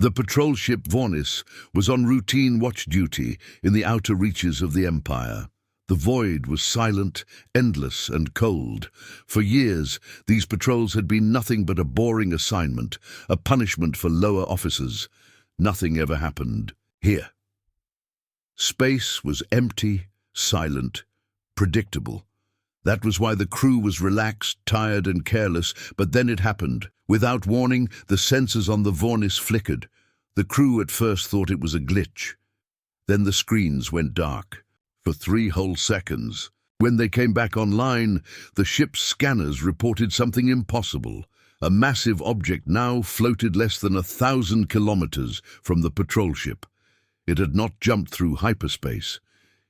The patrol ship Warship was on routine watch duty in the outer reaches of the Empire. The void was silent, endless, and cold. For years, these patrols had been nothing but a boring assignment, a punishment for lower officers. Nothing ever happened here. Space was empty, silent, predictable. That was why the crew was relaxed, tired, and careless, but then it happened. Without warning, the sensors on the Warship flickered. The crew at first thought it was a glitch. Then the screens went dark. For 3 whole seconds. When they came back online, the ship's scanners reported something impossible. A massive object now floated less than 1,000 kilometers from the patrol ship. It had not jumped through hyperspace.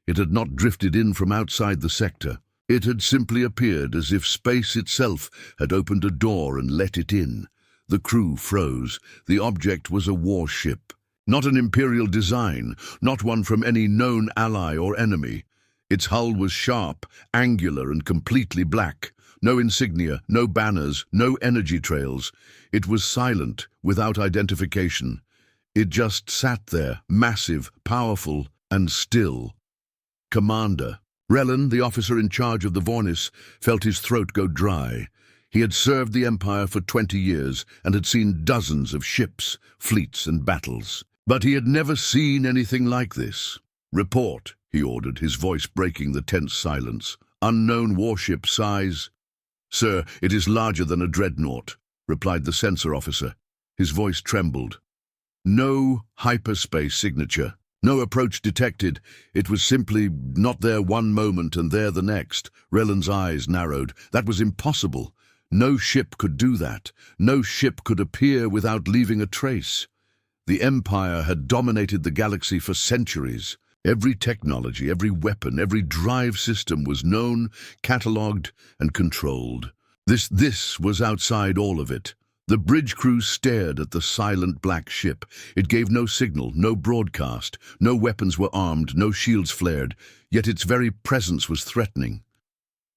It had not drifted in from outside the sector. It had simply appeared as if space itself had opened a door and let it in. The crew froze. The object was a warship. Not an Imperial design, not one from any known ally or enemy. Its hull was sharp, angular, and completely black. No insignia, no banners, no energy trails. It was silent, without identification. It just sat there, massive, powerful, and still. Commander. Rellan, the officer in charge of the Warship, felt his throat go dry. He had served the Empire for 20 years and had seen dozens of ships, fleets, and battles. But he had never seen anything like this. "Report," he ordered, his voice breaking the tense silence. "Unknown warship size." "Sir, it is larger than a dreadnought," replied the sensor officer. His voice trembled. No hyperspace signature. No approach detected. It was simply not there one moment and there the next. Rellan's eyes narrowed. That was impossible. No ship could do that. No ship could appear without leaving a trace. The Empire had dominated the galaxy for centuries. Every technology, every weapon, every drive system was known, catalogued, and controlled. This was outside all of it. The bridge crew stared at the silent black ship. It gave no signal, no broadcast. No weapons were armed, no shields flared, yet its very presence was threatening.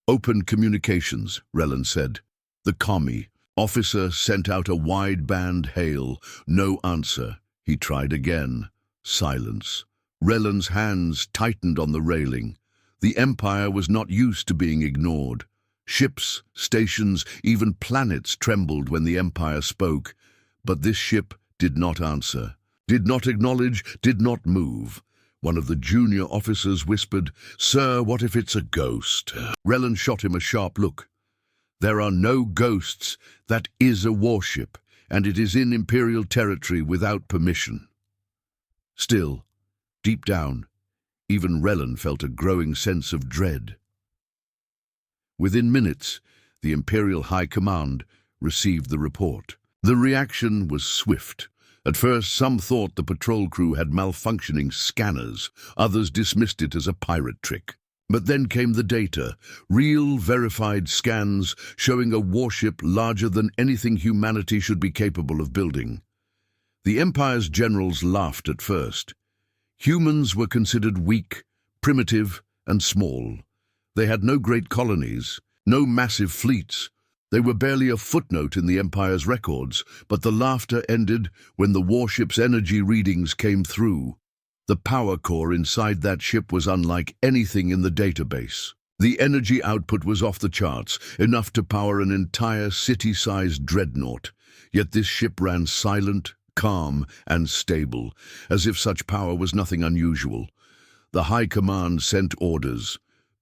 "Open communications," Rellan said. The commie officer sent out a wideband hail. No answer. He tried again. Silence. Rellan's hands tightened on the railing. The Empire was not used to being ignored. Ships, stations, even planets trembled when the Empire spoke. But this ship did not answer, did not acknowledge, did not move. One of the junior officers whispered, "Sir, what if it's a ghost?" Rellan shot him a sharp look. "There are no ghosts. That is a warship, and it is in Imperial territory without permission." Still, deep down, even Rellan felt a growing sense of dread. Within minutes, the Imperial High Command received the report. The reaction was swift. At first, some thought the patrol crew had malfunctioning scanners. Others dismissed it as a pirate trick. But then came the data, real, verified scans showing a warship larger than anything humanity should be capable of building. The Empire's generals laughed at first. Humans were considered weak, primitive, and small. They had no great colonies, no massive fleets. They were barely a footnote in the Empire's records, but the laughter ended when the warship's energy readings came through. The power core inside that ship was unlike anything in the database. The energy output was off the charts, enough to power an entire city-sized dreadnought. Yet this ship ran silent, calm, and stable, as if such power was nothing unusual. The High Command sent orders.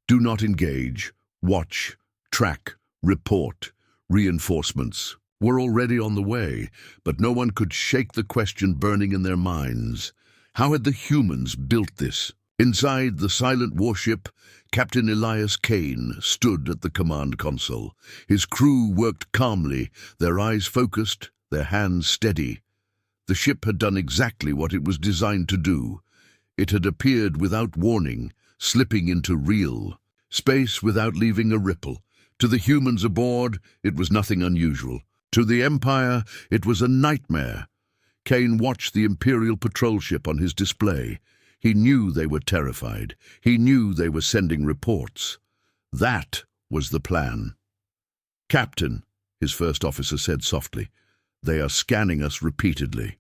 Do not engage. Watch. Track. Report. Reinforcements were already on the way, but no one could shake the question burning in their minds. How had the humans built this? Inside the silent warship, Captain Elias Kane stood at the command console. His crew worked calmly, their eyes focused, their hands steady. The ship had done exactly what it was designed to do. It had appeared without warning, slipping into real space without leaving a ripple. To the humans aboard, it was nothing unusual. To the Empire, it was a nightmare. Kane watched the Imperial patrol ship on his display. He knew they were terrified. He knew they were sending reports. That was the plan. "Captain," his first officer said softly, "they are scanning us repeatedly."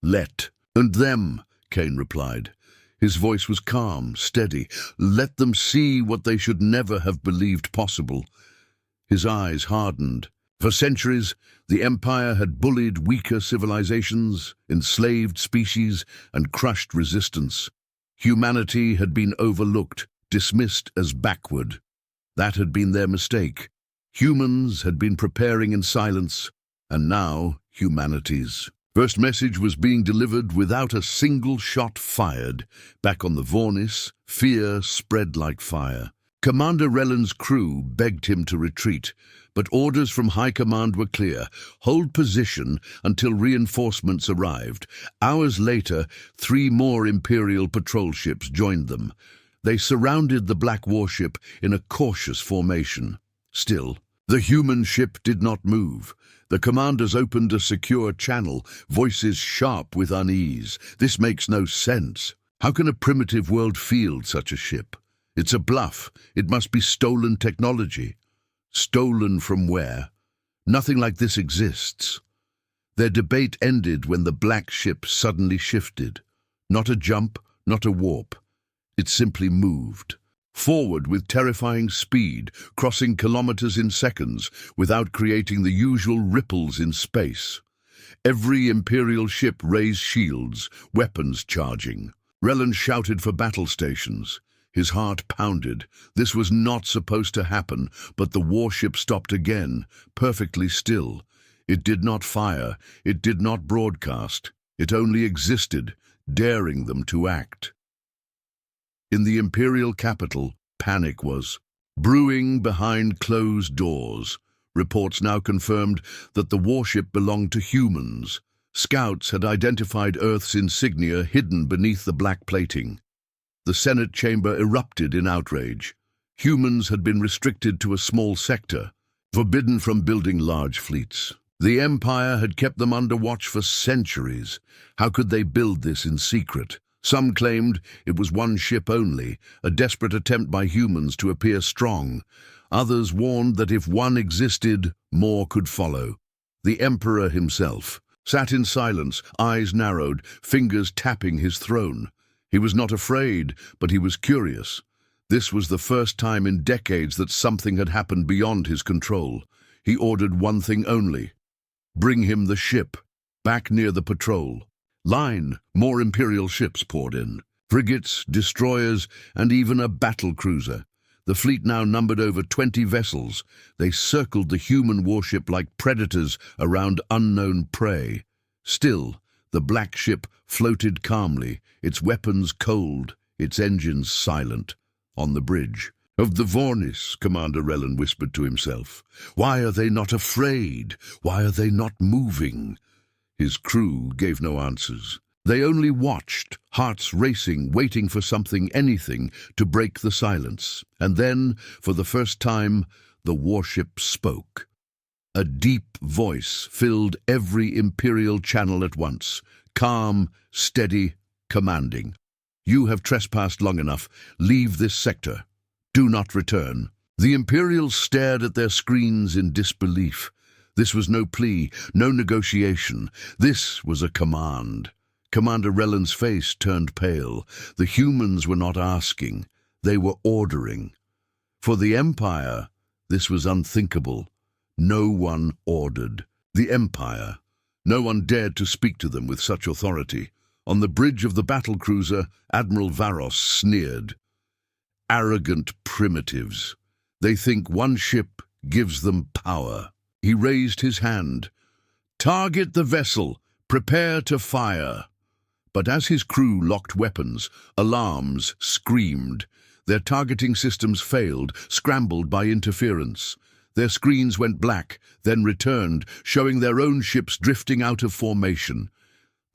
Let. And them, Kane replied. His voice was calm, steady. Let them see what they should never have believed possible. His eyes hardened. For centuries, the Empire had bullied weaker civilizations, enslaved species, and crushed resistance. Humanity had been overlooked, dismissed as backward. That had been their mistake. Humans had been preparing in silence, and now humanity's. First message was being delivered without a single shot fired. Back on the Vornis, fear spread like fire. Commander Rellen's crew begged him to retreat, but orders from High Command were clear. Hold position until reinforcements arrived. Hours later, 3 more Imperial patrol ships joined them. They surrounded the Black Warship in a cautious formation. Still, the human ship did not move. The commanders opened a secure channel, voices sharp with unease. This makes no sense. How can a primitive world field such a ship? It's a bluff. It must be stolen technology. Stolen from where? Nothing like this exists. Their debate ended when the black ship suddenly shifted. Not a jump, not a warp. It simply moved. Forward with terrifying speed, crossing kilometers in seconds without creating the usual ripples in space. Every Imperial ship raised shields, weapons charging. Rellen shouted for battle stations. His heart pounded. This was not supposed to happen, but the warship stopped again, perfectly still. It did not fire, it did not broadcast. It only existed, daring them to act. In the Imperial capital, panic was brewing behind closed doors. Reports now confirmed that the warship belonged to humans. Scouts had identified Earth's insignia hidden beneath the black plating. The Senate chamber erupted in outrage. Humans had been restricted to a small sector, forbidden from building large fleets. The Empire had kept them under watch for centuries. How could they build this in secret? Some claimed it was one ship only, a desperate attempt by humans to appear strong. Others warned that if one existed, more could follow. The Emperor himself sat in silence, eyes narrowed, fingers tapping his throne. He was not afraid, but he was curious. This was the first time in decades that something had happened beyond his control. He ordered one thing only: bring him the ship, back near the patrol. Line, more Imperial ships poured in. Frigates, destroyers, and even a battle cruiser. The fleet now numbered over 20 vessels. They circled the human warship like predators around unknown prey. Still, the black ship floated calmly, its weapons cold, its engines silent. On the bridge of the Vornis, Commander Rellen whispered to himself. Why are they not afraid? Why are they not moving? His crew gave no answers. They only watched, hearts racing, waiting for something, anything, to break the silence. And then, for the first time, the warship spoke. A deep voice filled every Imperial channel at once, calm, steady, commanding. You have trespassed long enough. Leave this sector. Do not return. The Imperials stared at their screens in disbelief. This was no plea, no negotiation. This was a command. Commander Rellen's face turned pale. The humans were not asking. They were ordering. For the Empire, this was unthinkable. No one ordered. The Empire. No one dared to speak to them with such authority. On the bridge of the battlecruiser, Admiral Varos sneered. Arrogant primitives. They think one ship gives them power. He raised his hand. Target the vessel. Prepare to fire. But as his crew locked weapons, alarms screamed. Their targeting systems failed, scrambled by interference. Their screens went black, then returned, showing their own ships drifting out of formation.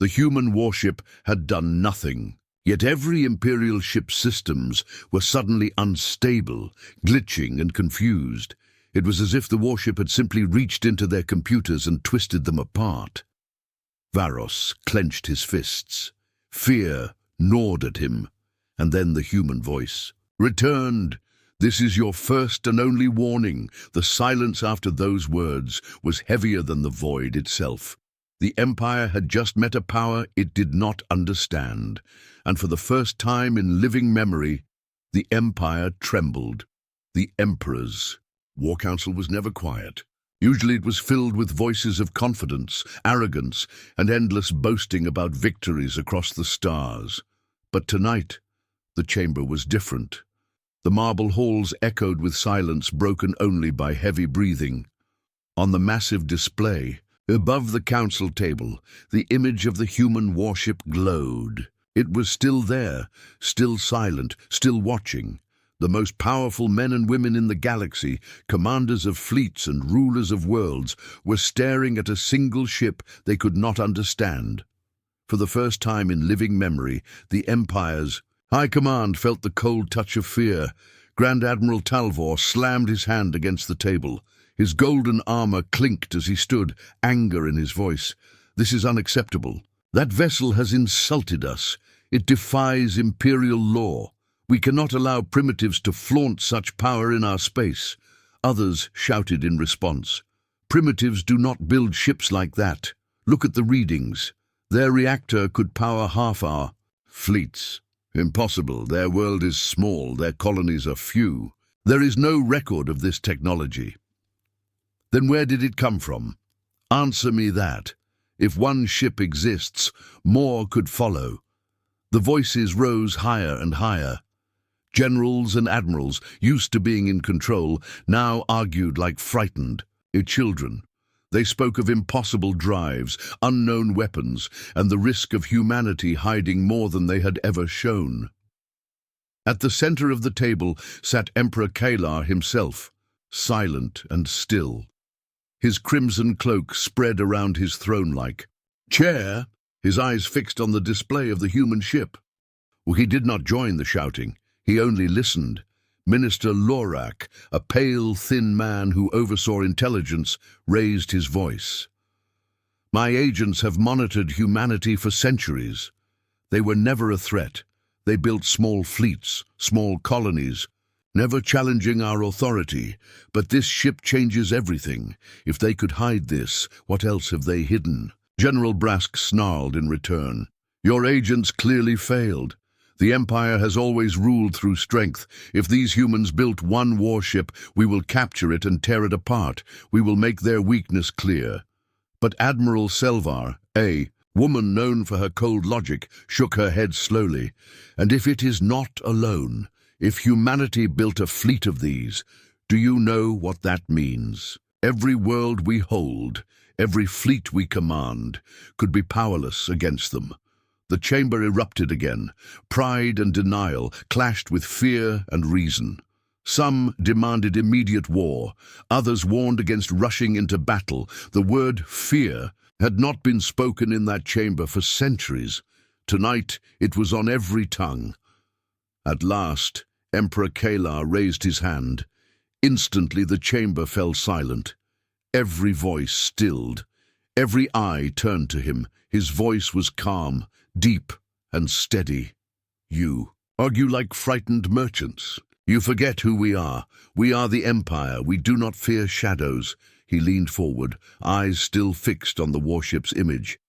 The human warship had done nothing. Yet every Imperial ship's systems were suddenly unstable, glitching and confused. It was as if the warship had simply reached into their computers and twisted them apart. Varos clenched his fists. Fear gnawed at him. And then the human voice. Returned. This is your first and only warning. The silence after those words was heavier than the void itself. The Empire had just met a power it did not understand, and for the first time in living memory, the Empire trembled. The Emperor's War Council was never quiet. Usually it was filled with voices of confidence, arrogance, and endless boasting about victories across the stars. But tonight, the chamber was different. The marble halls echoed with silence broken only by heavy breathing. On the massive display, above the council table, the image of the human warship glowed. It was still there, still silent, still watching. The most powerful men and women in the galaxy, commanders of fleets and rulers of worlds, were staring at a single ship they could not understand. For the first time in living memory, the Empire's High Command felt the cold touch of fear. Grand Admiral Talvor slammed his hand against the table. His golden armor clinked as he stood, anger in his voice. "This is unacceptable. That vessel has insulted us. It defies imperial law. We cannot allow primitives to flaunt such power in our space." Others shouted in response. "Primitives do not build ships like that. Look at the readings. Their reactor could power half our fleets. Impossible. Their world is small. Their colonies are few. There is no record of this technology." Then where did it come from? Answer me that. If one ship exists, more could follow. The voices rose higher and higher. Generals and admirals, used to being in control, now argued like frightened children. They spoke of impossible drives, unknown weapons, and the risk of humanity hiding more than they had ever shown. At the center of the table sat Emperor Kalar himself, silent and still. His crimson cloak spread around his throne-like chair, his eyes fixed on the display of the human ship. He did not join the shouting. He only listened. Minister Lorak, a pale, thin man who oversaw intelligence, raised his voice. "My agents have monitored humanity for centuries. They were never a threat. They built small fleets, small colonies, never challenging our authority. But this ship changes everything. If they could hide this, what else have they hidden?" General Brask snarled in return. "Your agents clearly failed. The Empire has always ruled through strength. If these humans built one warship, we will capture it and tear it apart. We will make their weakness clear." But Admiral Selvar, a woman known for her cold logic, shook her head slowly. "And if it is not alone, if humanity built a fleet of these, do you know what that means? Every world we hold, every fleet we command, could be powerless against them." The chamber erupted again. Pride and denial clashed with fear and reason. Some demanded immediate war. Others warned against rushing into battle. The word fear had not been spoken in that chamber for centuries. Tonight it was on every tongue. At last, Emperor Kalar raised his hand. Instantly the chamber fell silent. Every voice stilled. Every eye turned to him. His voice was calm, deep and steady. "You argue like frightened merchants. You forget who we are. We are the Empire. We do not fear shadows." He leaned forward, eyes still fixed on the warship's image.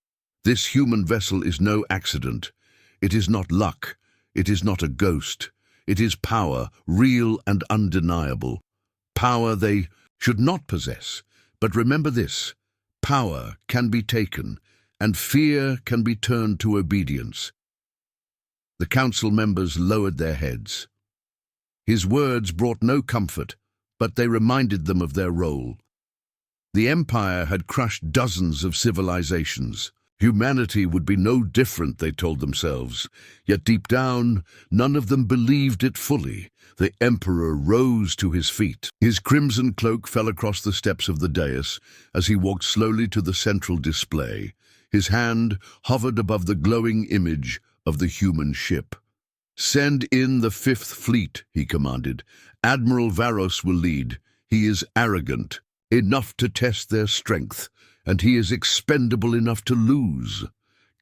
"This human vessel is no accident. It is not luck. It is not a ghost. It is power, real and undeniable. Power they should not possess. But remember this: power can be taken, and fear can be turned to obedience." The council members lowered their heads. His words brought no comfort, but they reminded them of their role. The Empire had crushed dozens of civilizations. Humanity would be no different, they told themselves. Yet deep down, none of them believed it fully. The Emperor rose to his feet. His crimson cloak fell across the steps of the dais as he walked slowly to the central display. His hand hovered above the glowing image of the human ship. "Send in the 5th Fleet," he commanded. "Admiral Varos will lead. He is arrogant, enough to test their strength, and he is expendable enough to lose."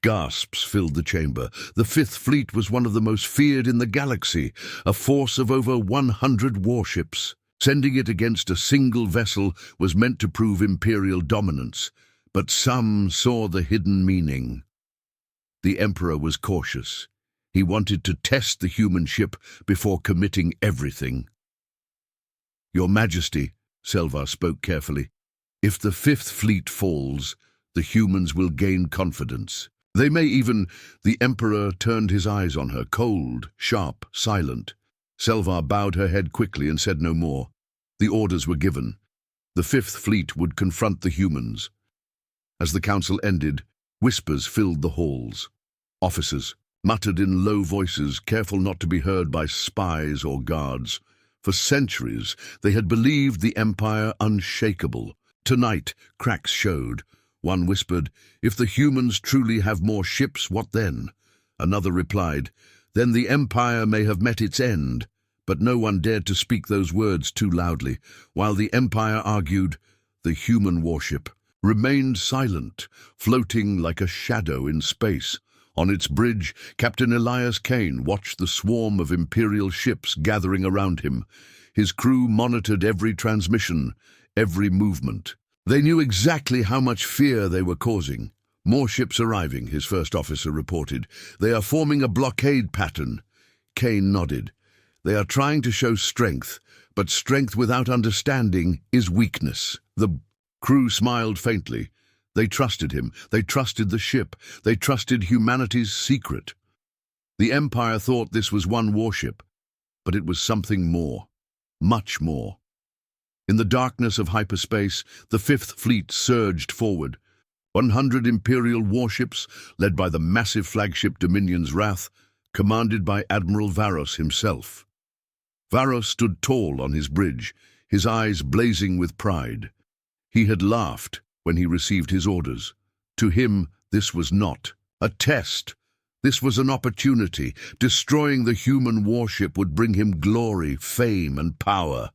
Gasps filled the chamber. The 5th Fleet was one of the most feared in the galaxy, a force of over 100 warships. Sending it against a single vessel was meant to prove imperial dominance. but some saw the hidden meaning. The Emperor was cautious. He wanted to test the human ship before committing everything. "Your Majesty," Selvar spoke carefully, "if the Fifth Fleet falls, the humans will gain confidence. They may even—" The Emperor turned his eyes on her, cold, sharp, silent. Selvar bowed her head quickly and said no more. The orders were given. The Fifth Fleet would confront the humans. As the council ended, whispers filled the halls. Officers muttered in low voices, careful not to be heard by spies or guards. For centuries, they had believed the Empire unshakable. Tonight, cracks showed. One whispered, "If the humans truly have more ships, what then?" Another replied, "Then the Empire may have met its end." But no one dared to speak those words too loudly. While the Empire argued, the human warship remained silent, floating like a shadow in space. On its bridge, Captain Elias Kane watched the swarm of Imperial ships gathering around him. His crew monitored every transmission, every movement. They knew exactly how much fear they were causing. "More ships arriving," his first officer reported. "They are forming a blockade pattern." Kane nodded. "They are trying to show strength, but strength without understanding is weakness." The crew smiled faintly. They trusted him. They trusted the ship. They trusted humanity's secret. The Empire thought this was one warship, but it was something more, much more. In the darkness of hyperspace, the Fifth Fleet surged forward. 100 Imperial warships, led by the massive flagship Dominion's Wrath, commanded by Admiral Varos himself. Varos stood tall on his bridge, his eyes blazing with pride. He had laughed when he received his orders. To him, this was not a test. This was an opportunity. Destroying the human warship would bring him glory, fame, and power.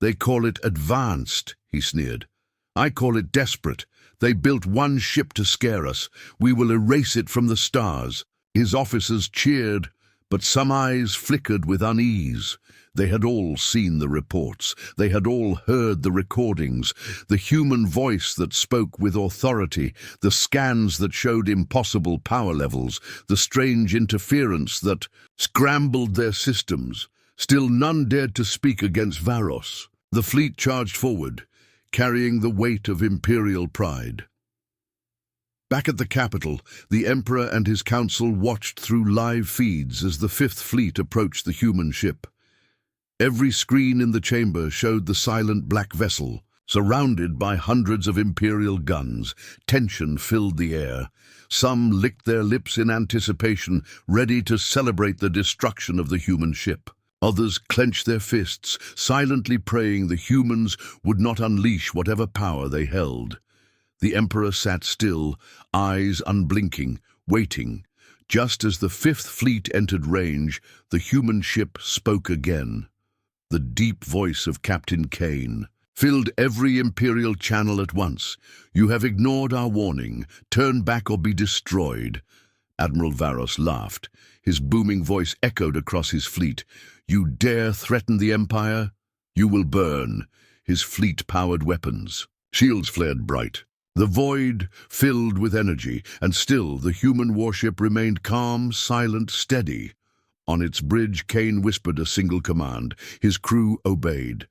"They call it advanced," he sneered. "I call it desperate. They built one ship to scare us. We will erase it from the stars." His officers cheered, but some eyes flickered with unease. They had all seen the reports. They had all heard the recordings, the human voice that spoke with authority, the scans that showed impossible power levels, the strange interference that scrambled their systems. Still none dared to speak against Varos. The fleet charged forward, carrying the weight of Imperial pride. Back at the capital, the Emperor and his council watched through live feeds as the Fifth Fleet approached the human ship. Every screen in the chamber showed the silent black vessel, surrounded by hundreds of Imperial guns. Tension filled the air. Some licked their lips in anticipation, ready to celebrate the destruction of the human ship. Others clenched their fists, silently praying the humans would not unleash whatever power they held. The Emperor sat still, eyes unblinking, waiting. Just as the Fifth Fleet entered range, the human ship spoke again. The deep voice of Captain Kane filled every Imperial channel at once. "You have ignored our warning. Turn back or be destroyed." Admiral Varos laughed. His booming voice echoed across his fleet. "You dare threaten the Empire? You will burn." His fleet-powered weapons. Shields flared bright. The void filled with energy, and still the human warship remained calm, silent, steady. On its bridge, Kane whispered a single command. His crew obeyed.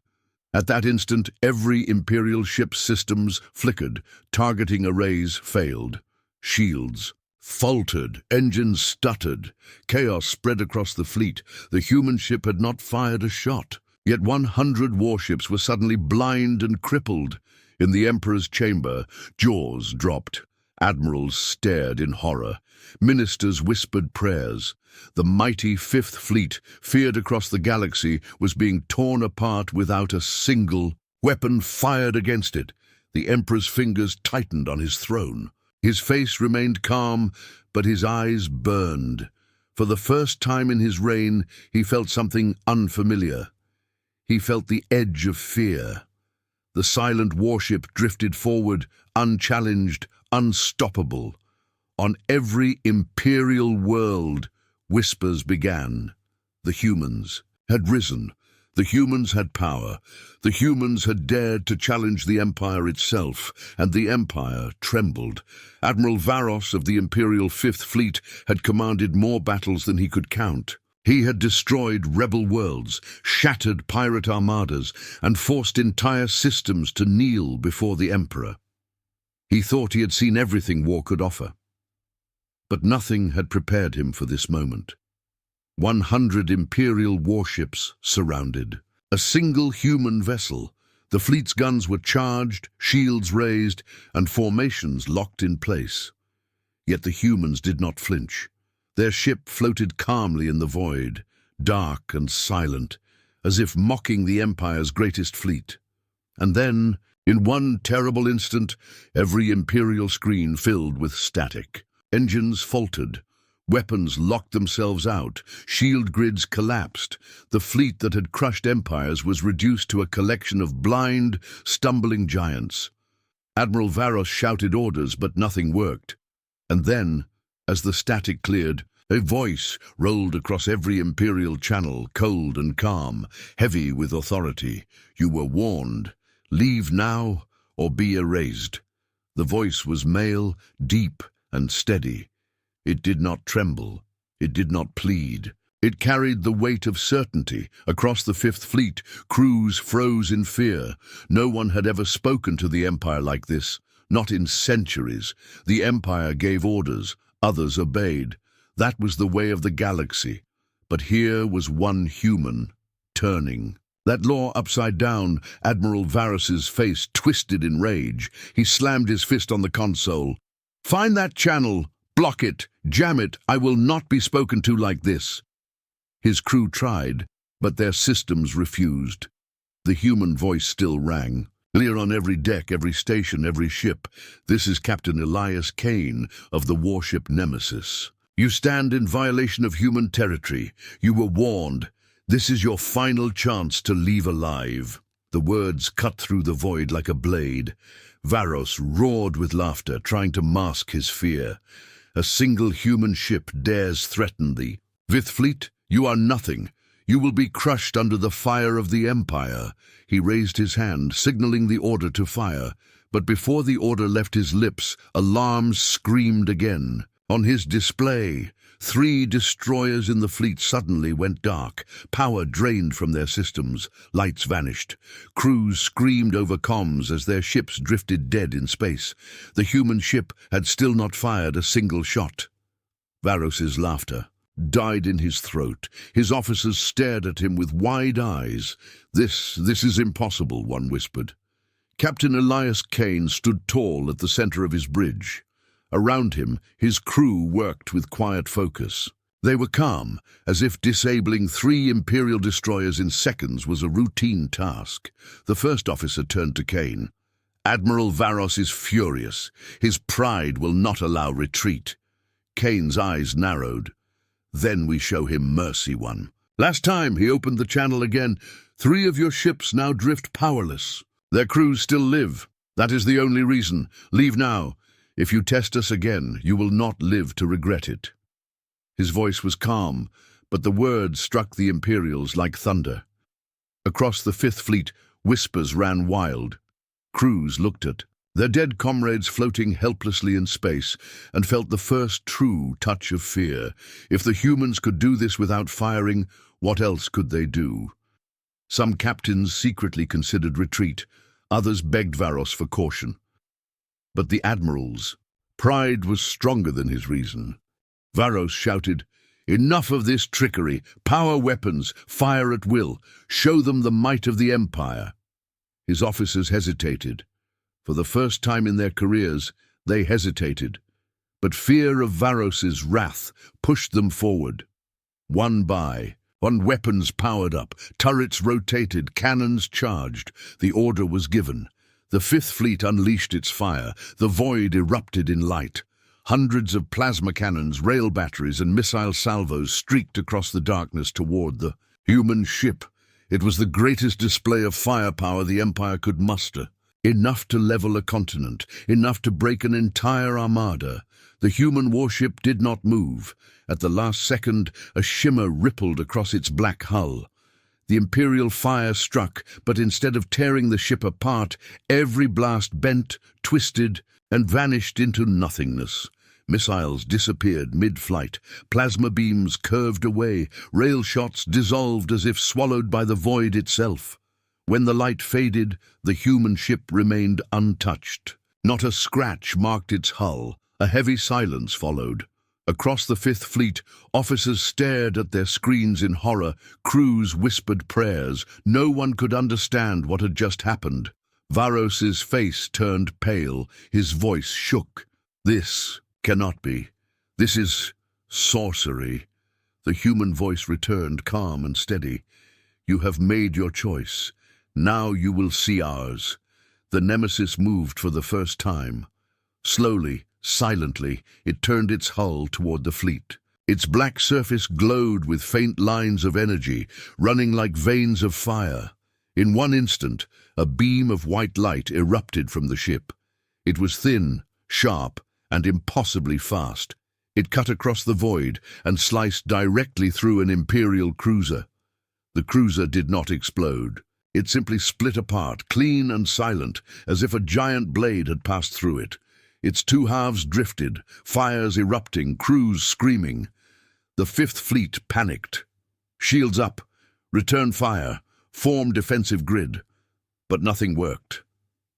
At that instant, every Imperial ship's systems flickered. Targeting arrays failed. Shields faltered. Engines stuttered. Chaos spread across the fleet. The human ship had not fired a shot. Yet 100 warships were suddenly blind and crippled. In the Emperor's chamber, jaws dropped. Admirals stared in horror. Ministers whispered prayers. The mighty Fifth Fleet, feared across the galaxy, was being torn apart without a single weapon fired against it. The Emperor's fingers tightened on his throne. His face remained calm, but his eyes burned. For the first time in his reign, he felt something unfamiliar. He felt the edge of fear. The silent warship drifted forward, unchallenged, unstoppable. On every Imperial world, whispers began. The humans had risen. The humans had power. The humans had dared to challenge the Empire itself, and the Empire trembled. Admiral Varos of the Imperial Fifth Fleet had commanded more battles than he could count. He had destroyed rebel worlds, shattered pirate armadas, and forced entire systems to kneel before the Emperor. He thought he had seen everything war could offer. But nothing had prepared him for this moment. 100 Imperial warships surrounded. A single human vessel. The fleet's guns were charged, shields raised, and formations locked in place. Yet the humans did not flinch. Their ship floated calmly in the void, dark and silent, as if mocking the Empire's greatest fleet. And then, in one terrible instant, every Imperial screen filled with static. Engines faltered. Weapons locked themselves out. Shield grids collapsed. The fleet that had crushed empires was reduced to a collection of blind, stumbling giants. Admiral Varos shouted orders, but nothing worked. And then, as the static cleared, a voice rolled across every Imperial channel, cold and calm, heavy with authority. "You were warned. Leave now or be erased." The voice was male, deep and steady. It did not tremble. It did not plead. It carried the weight of certainty. Across the Fifth Fleet, crews froze in fear. No one had ever spoken to the Empire like this, not in centuries. The Empire gave orders, others obeyed. That was the way of the galaxy. But here was one human, turning. That law upside down, Admiral Varus's face twisted in rage. He slammed his fist on the console. "Find that channel! Block it! Jam it! I will not be spoken to like this!" His crew tried, but their systems refused. The human voice still rang. Clear on every deck, every station, every ship. "This is Captain Elias Kane of the warship Nemesis. You stand in violation of human territory. You were warned. This is your final chance to leave alive." The words cut through the void like a blade. Varos roared with laughter, trying to mask his fear. "A single human ship dares threaten thee. Fifth Fleet, you are nothing. You will be crushed under the fire of the Empire." He raised his hand, signaling the order to fire. But before the order left his lips, alarms screamed again. On his display, 3 destroyers in the fleet suddenly went dark. Power drained from their systems. Lights vanished. Crews screamed over comms as their ships drifted dead in space. The human ship had still not fired a single shot. Varos's laughter died in his throat. His officers stared at him with wide eyes. This is impossible," one whispered. Captain Elias Kane stood tall at the center of his bridge. Around him, his crew worked with quiet focus. They were calm, as if disabling 3 Imperial destroyers in seconds was a routine task. The first officer turned to Kane. "Admiral Varos is furious. His pride will not allow retreat." Kane's eyes narrowed. "Then we show him mercy, one. Last time he opened the channel again. 3 of your ships now drift powerless. Their crews still live. That is the only reason. Leave now. If you test us again, you will not live to regret it." His voice was calm, but the words struck the Imperials like thunder. Across the Fifth Fleet, whispers ran wild. Crews looked at their dead comrades floating helplessly in space and felt the first true touch of fear. If the humans could do this without firing, what else could they do? Some captains secretly considered retreat. Others begged Varos for caution. But the admirals' pride was stronger than his reason. Varos shouted, "Enough of this trickery! Power weapons! Fire at will! Show them the might of the Empire!" His officers hesitated. For the first time in their careers, they hesitated. But fear of Varos's wrath pushed them forward. One by one, weapons powered up, turrets rotated, cannons charged. The order was given. The Fifth Fleet unleashed its fire. The void erupted in light. Hundreds of plasma cannons, rail batteries, and missile salvos streaked across the darkness toward the human ship. It was the greatest display of firepower the Empire could muster. Enough to level a continent, enough to break an entire armada. The human warship did not move. At the last second, a shimmer rippled across its black hull. The Imperial fire struck, but instead of tearing the ship apart, every blast bent, twisted, and vanished into nothingness. Missiles disappeared mid-flight, plasma beams curved away, rail shots dissolved as if swallowed by the void itself. When the light faded, the human ship remained untouched. Not a scratch marked its hull. A heavy silence followed. Across the Fifth Fleet, officers stared at their screens in horror, crews whispered prayers. No one could understand what had just happened. Varos's face turned pale, his voice shook. "This cannot be. This is sorcery." The human voice returned, calm and steady. "You have made your choice. Now you will see ours." The Nemesis moved for the first time. Slowly, silently, it turned its hull toward the fleet. Its black surface glowed with faint lines of energy, running like veins of fire. In one instant, a beam of white light erupted from the ship. It was thin, sharp, and impossibly fast. It cut across the void and sliced directly through an Imperial cruiser. The cruiser did not explode. It simply split apart, clean and silent, as if a giant blade had passed through it. Its two halves drifted, fires erupting, crews screaming. The Fifth Fleet panicked. Shields up, return fire, form defensive grid. But nothing worked.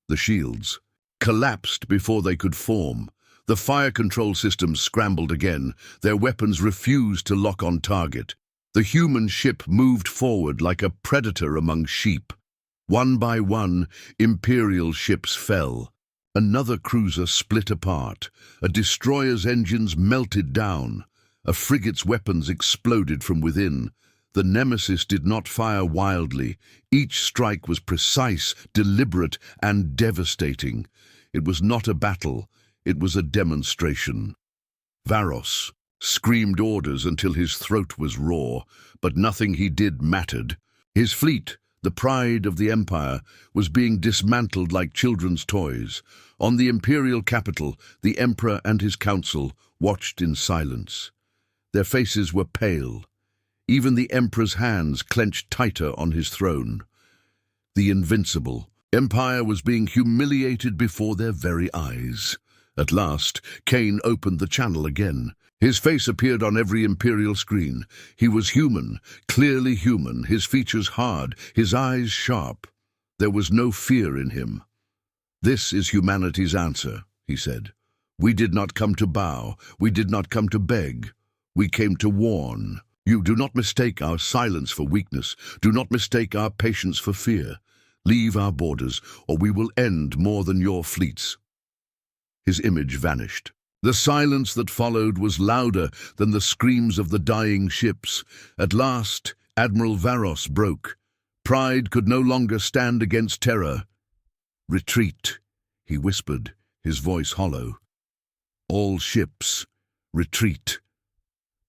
The shields collapsed before they could form. The fire control systems scrambled again. Their weapons refused to lock on target. The human ship moved forward like a predator among sheep. One by one, Imperial ships fell. Another cruiser split apart. A destroyer's engines melted down. A frigate's weapons exploded from within. The Nemesis did not fire wildly. Each strike was precise, deliberate, and devastating. It was not a battle. It was a demonstration. Varos screamed orders until his throat was raw, but nothing he did mattered. His fleet, the pride of the Empire, was being dismantled like children's toys. On the Imperial capital, the Emperor and his council watched in silence. Their faces were pale. Even the Emperor's hands clenched tighter on his throne. The invincible Empire was being humiliated before their very eyes. At last, Kane opened the channel again. His face appeared on every Imperial screen. He was human, clearly human, his features hard, his eyes sharp. There was no fear in him. "This is humanity's answer," he said. "We did not come to bow. We did not come to beg. We came to warn. You do not mistake our silence for weakness. Do not mistake our patience for fear. Leave our borders, or we will end more than your fleets." His image vanished. The silence that followed was louder than the screams of the dying ships. At last, Admiral Varos broke. Pride could no longer stand against terror. "Retreat," he whispered, his voice hollow. "All ships, retreat."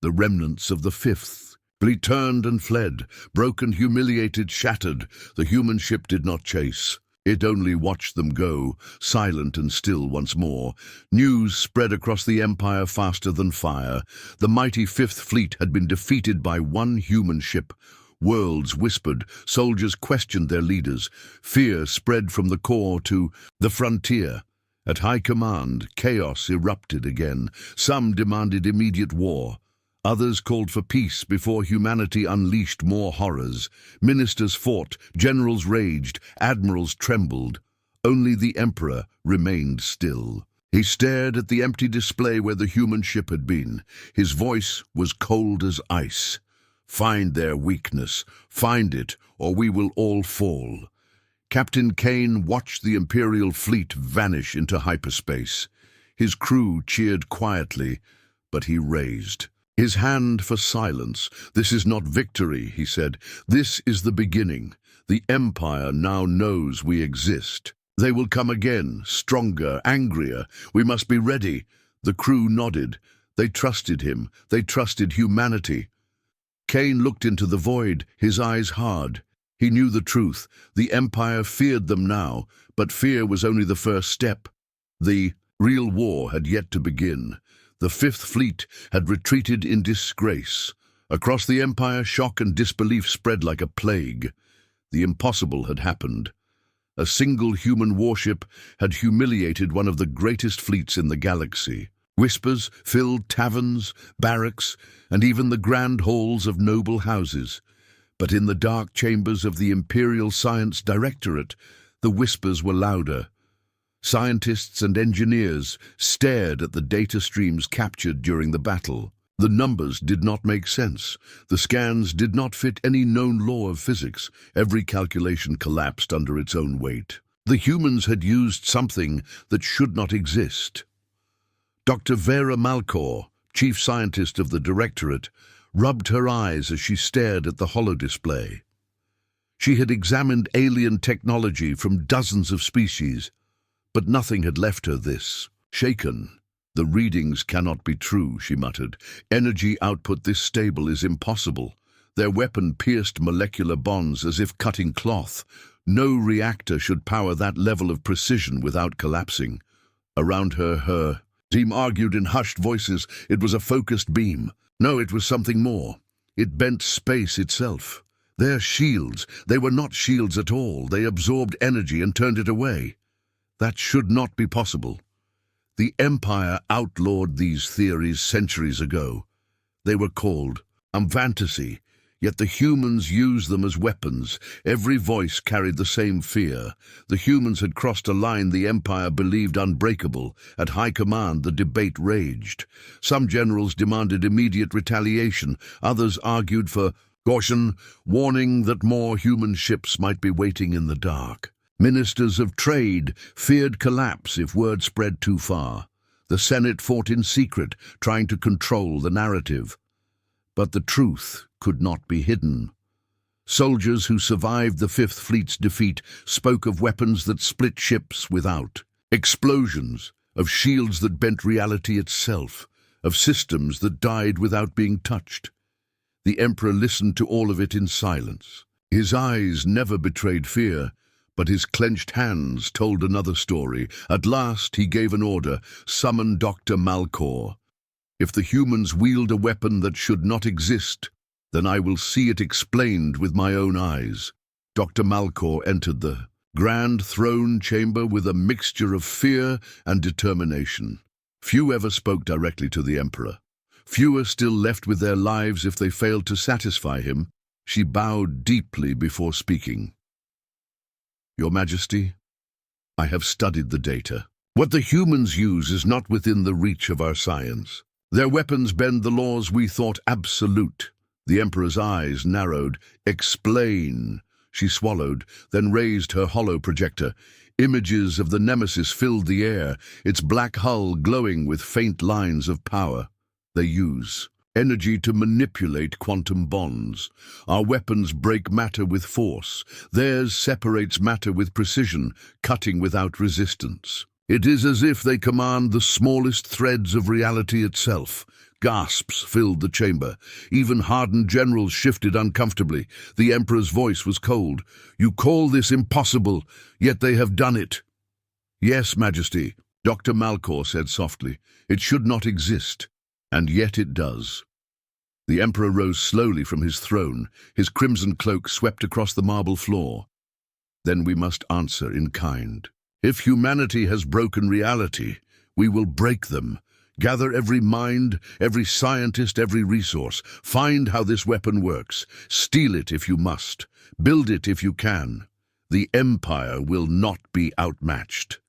The remnants of the Fifth Fleet turned and fled, broken, humiliated, shattered. The human ship did not chase. It only watched them go, silent and still once more. News spread across the Empire faster than fire. The mighty Fifth Fleet had been defeated by one human ship. Worlds whispered, soldiers questioned their leaders. Fear spread from the core to the frontier. At high command, chaos erupted again. Some demanded immediate war. Others called for peace before humanity unleashed more horrors. Ministers fought, generals raged, admirals trembled. Only the Emperor remained still. He stared at the empty display where the human ship had been. His voice was cold as ice. "Find their weakness. Find it, or we will all fall." Captain Kane watched the Imperial fleet vanish into hyperspace. His crew cheered quietly, but he raised his hand for silence. "This is not victory," he said. "This is the beginning. The Empire now knows we exist. They will come again, stronger, angrier. We must be ready." The crew nodded. They trusted him. They trusted humanity. Kane looked into the void, his eyes hard. He knew the truth. The Empire feared them now, but fear was only the first step. The real war had yet to begin. The Fifth Fleet had retreated in disgrace. Across the Empire, shock and disbelief spread like a plague. The impossible had happened. A single human warship had humiliated one of the greatest fleets in the galaxy. Whispers filled taverns, barracks, and even the grand halls of noble houses. But in the dark chambers of the Imperial Science Directorate, the whispers were louder. Scientists and engineers stared at the data streams captured during the battle. The numbers did not make sense. The scans did not fit any known law of physics. Every calculation collapsed under its own weight. The humans had used something that should not exist. Dr. Vera Malkor, chief scientist of the Directorate, rubbed her eyes as she stared at the holodisplay. She had examined alien technology from dozens of species, but nothing had left her this. Shaken. "The readings cannot be true," she muttered. "Energy output this stable is impossible. Their weapon pierced molecular bonds as if cutting cloth. No reactor should power that level of precision without collapsing." Around her team argued in hushed voices. It was a focused beam. No, it was something more. It bent space itself. Their shields, they were not shields at all. They absorbed energy and turned it away. That should not be possible. The Empire outlawed these theories centuries ago. They were called fantasy, yet the humans used them as weapons. Every voice carried the same fear. The humans had crossed a line the Empire believed unbreakable. At high command, the debate raged. Some generals demanded immediate retaliation. Others argued for caution, warning that more human ships might be waiting in the dark. Ministers of trade feared collapse if word spread too far. The Senate fought in secret, trying to control the narrative. But the truth could not be hidden. Soldiers who survived the Fifth Fleet's defeat spoke of weapons that split ships without, explosions, of shields that bent reality itself, of systems that died without being touched. The Emperor listened to all of it in silence. His eyes never betrayed fear, but his clenched hands told another story. At last he gave an order: "Summon Dr. Malkor. If the humans wield a weapon that should not exist, then I will see it explained with my own eyes." Dr. Malkor entered the grand throne chamber with a mixture of fear and determination. Few ever spoke directly to the Emperor. Fewer still left with their lives if they failed to satisfy him. She bowed deeply before speaking. "Your Majesty, I have studied the data. What the humans use is not within the reach of our science. Their weapons bend the laws we thought absolute." The Emperor's eyes narrowed. "Explain." She swallowed, then raised her hollow projector. Images of the Nemesis filled the air, its black hull glowing with faint lines of power. "They use energy to manipulate quantum bonds. Our weapons break matter with force. Theirs separates matter with precision, cutting without resistance. It is as if they command the smallest threads of reality itself." Gasps filled the chamber. Even hardened generals shifted uncomfortably. The Emperor's voice was cold. "You call this impossible, yet they have done it." "Yes, Majesty," Dr. Malkor said softly. "It should not exist. And yet it does." The Emperor rose slowly from his throne. His crimson cloak swept across the marble floor. "Then we must answer in kind. If humanity has broken reality, we will break them. Gather every mind, every scientist, every resource. Find how this weapon works. Steal it if you must. Build it if you can. The Empire will not be outmatched."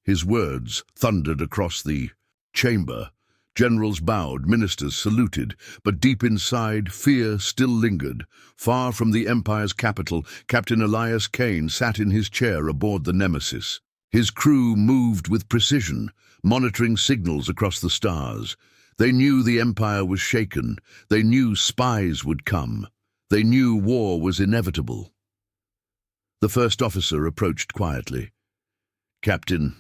His words thundered across the chamber. Generals bowed, ministers saluted, but deep inside, fear still lingered. Far from the Empire's capital, Captain Elias Kane sat in his chair aboard the Nemesis. His crew moved with precision, monitoring signals across the stars. They knew the Empire was shaken. They knew spies would come. They knew war was inevitable. The first officer approached quietly. "Captain,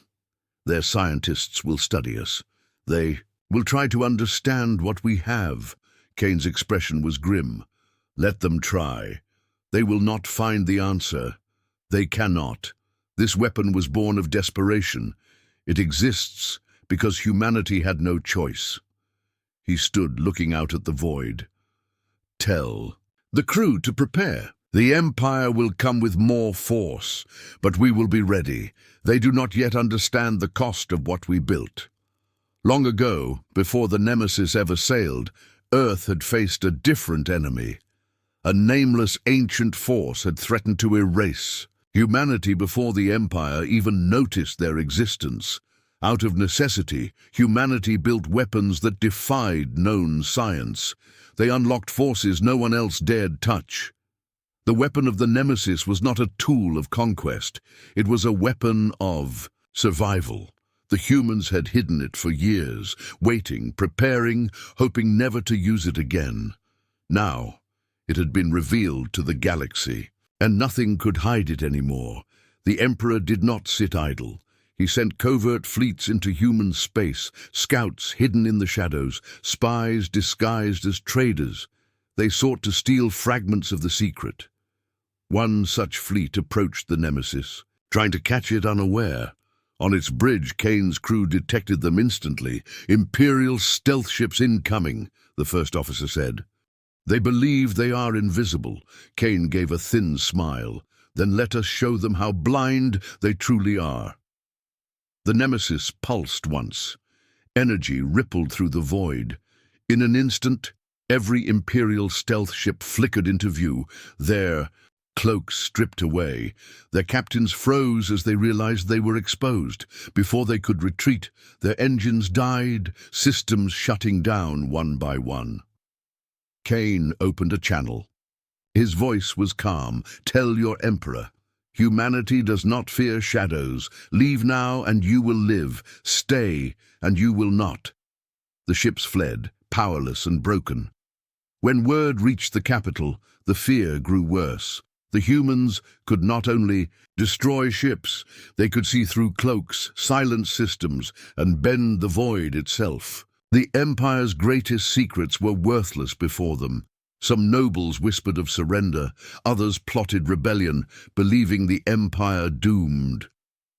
their scientists will study us. They will try to understand what we have." Kane's expression was grim. "Let them try. They will not find the answer. They cannot. This weapon was born of desperation. It exists because humanity had no choice." He stood looking out at the void. tell the crew to prepare. The Empire will come with more force, but we will be ready. They do not yet understand the cost of what we built. Long ago, before the Nemesis ever sailed, Earth had faced a different enemy. A nameless ancient force had threatened to erase humanity before the Empire even noticed their existence. Out of necessity, humanity built weapons that defied known science. They unlocked forces no one else dared touch. The weapon of the Nemesis was not a tool of conquest. It was a weapon of survival. The humans had hidden it for years, waiting, preparing, hoping never to use it again. Now, it had been revealed to the galaxy, and nothing could hide it anymore. The Emperor did not sit idle. He sent covert fleets into human space, scouts hidden in the shadows, spies disguised as traders. They sought to steal fragments of the secret. One such fleet approached the Nemesis, trying to catch it unaware. On its bridge, Kane's crew detected them instantly. "Imperial stealth ships incoming," the first officer said. "They believe they are invisible." Kane gave a thin smile. "Then let us show them how blind they truly are." The Nemesis pulsed once. Energy rippled through the void. In an instant, every Imperial stealth ship flickered into view. Their cloaks stripped away. Their captains froze as they realized they were exposed. Before they could retreat, their engines died, systems shutting down one by one. Kane opened a channel. His voice was calm. "Tell your Emperor. Humanity does not fear shadows. Leave now and you will live. Stay and you will not." The ships fled, powerless and broken. When word reached the capital, the fear grew worse. The humans could not only destroy ships, they could see through cloaks, silence systems, and bend the void itself. The Empire's greatest secrets were worthless before them. Some nobles whispered of surrender, others plotted rebellion, believing the Empire doomed.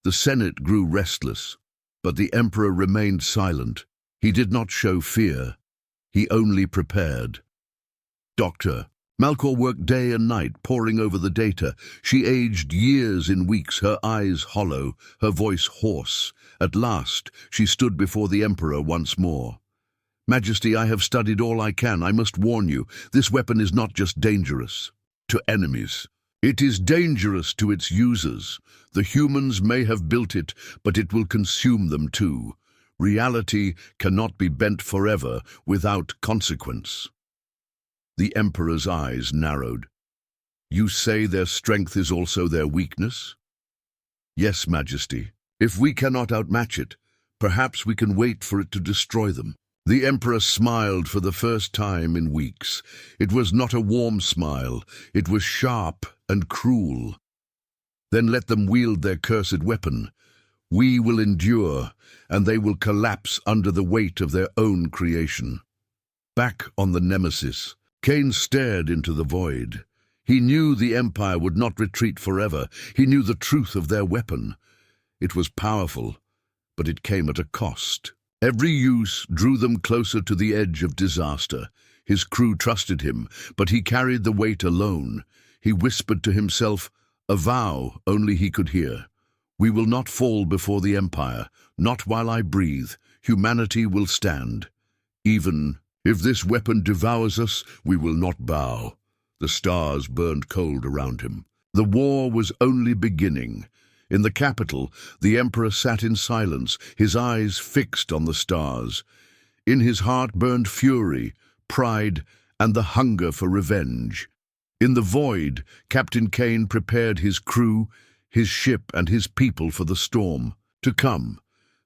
The Senate grew restless, but the Emperor remained silent. He did not show fear. He only prepared. Doctor Malcor worked day and night, poring over the data. She aged years in weeks, her eyes hollow, her voice hoarse. At last, she stood before the Emperor once more. "Majesty, I have studied all I can. I must warn you, this weapon is not just dangerous to enemies. It is dangerous to its users. The humans may have built it, but it will consume them too. Reality cannot be bent forever without consequence." The Emperor's eyes narrowed. "You say their strength is also their weakness?" "Yes, Majesty. If we cannot outmatch it, perhaps we can wait for it to destroy them." The Emperor smiled for the first time in weeks. It was not a warm smile. It was sharp and cruel. "Then let them wield their cursed weapon. We will endure, and they will collapse under the weight of their own creation." Back on the Nemesis, Kane stared into the void. He knew the Empire would not retreat forever. He knew the truth of their weapon. It was powerful, but it came at a cost. Every use drew them closer to the edge of disaster. His crew trusted him, but he carried the weight alone. He whispered to himself, a vow only he could hear. "We will not fall before the Empire, not while I breathe. Humanity will stand. Even if this weapon devours us, we will not bow." The stars burned cold around him. The war was only beginning. In the capital, the Emperor sat in silence, his eyes fixed on the stars. In his heart burned fury, pride, and the hunger for revenge. In the void, Captain Kane prepared his crew, his ship, and his people for the storm to come.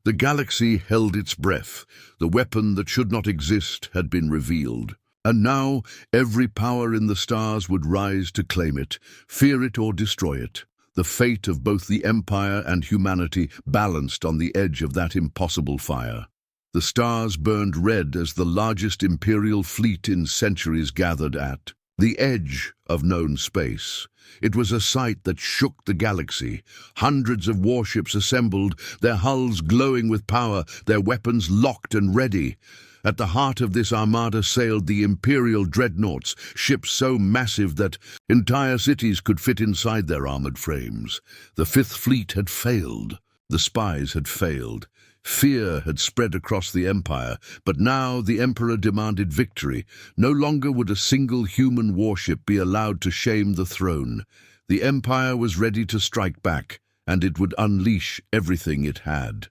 The galaxy held its breath. The weapon that should not exist had been revealed. And now every power in the stars would rise to claim it, fear it or destroy it. The fate of both the Empire and humanity balanced on the edge of that impossible fire. The stars burned red as the largest Imperial fleet in centuries gathered at the edge of known space. It was a sight that shook the galaxy. Hundreds of warships assembled, their hulls glowing with power, their weapons locked and ready. At the heart of this armada sailed the Imperial dreadnoughts, ships so massive that entire cities could fit inside their armored frames. The Fifth Fleet had failed. The spies had failed. Fear had spread across the Empire, but now the Emperor demanded victory. No longer would a single human warship be allowed to shame the throne. The Empire was ready to strike back, and it would unleash everything it had.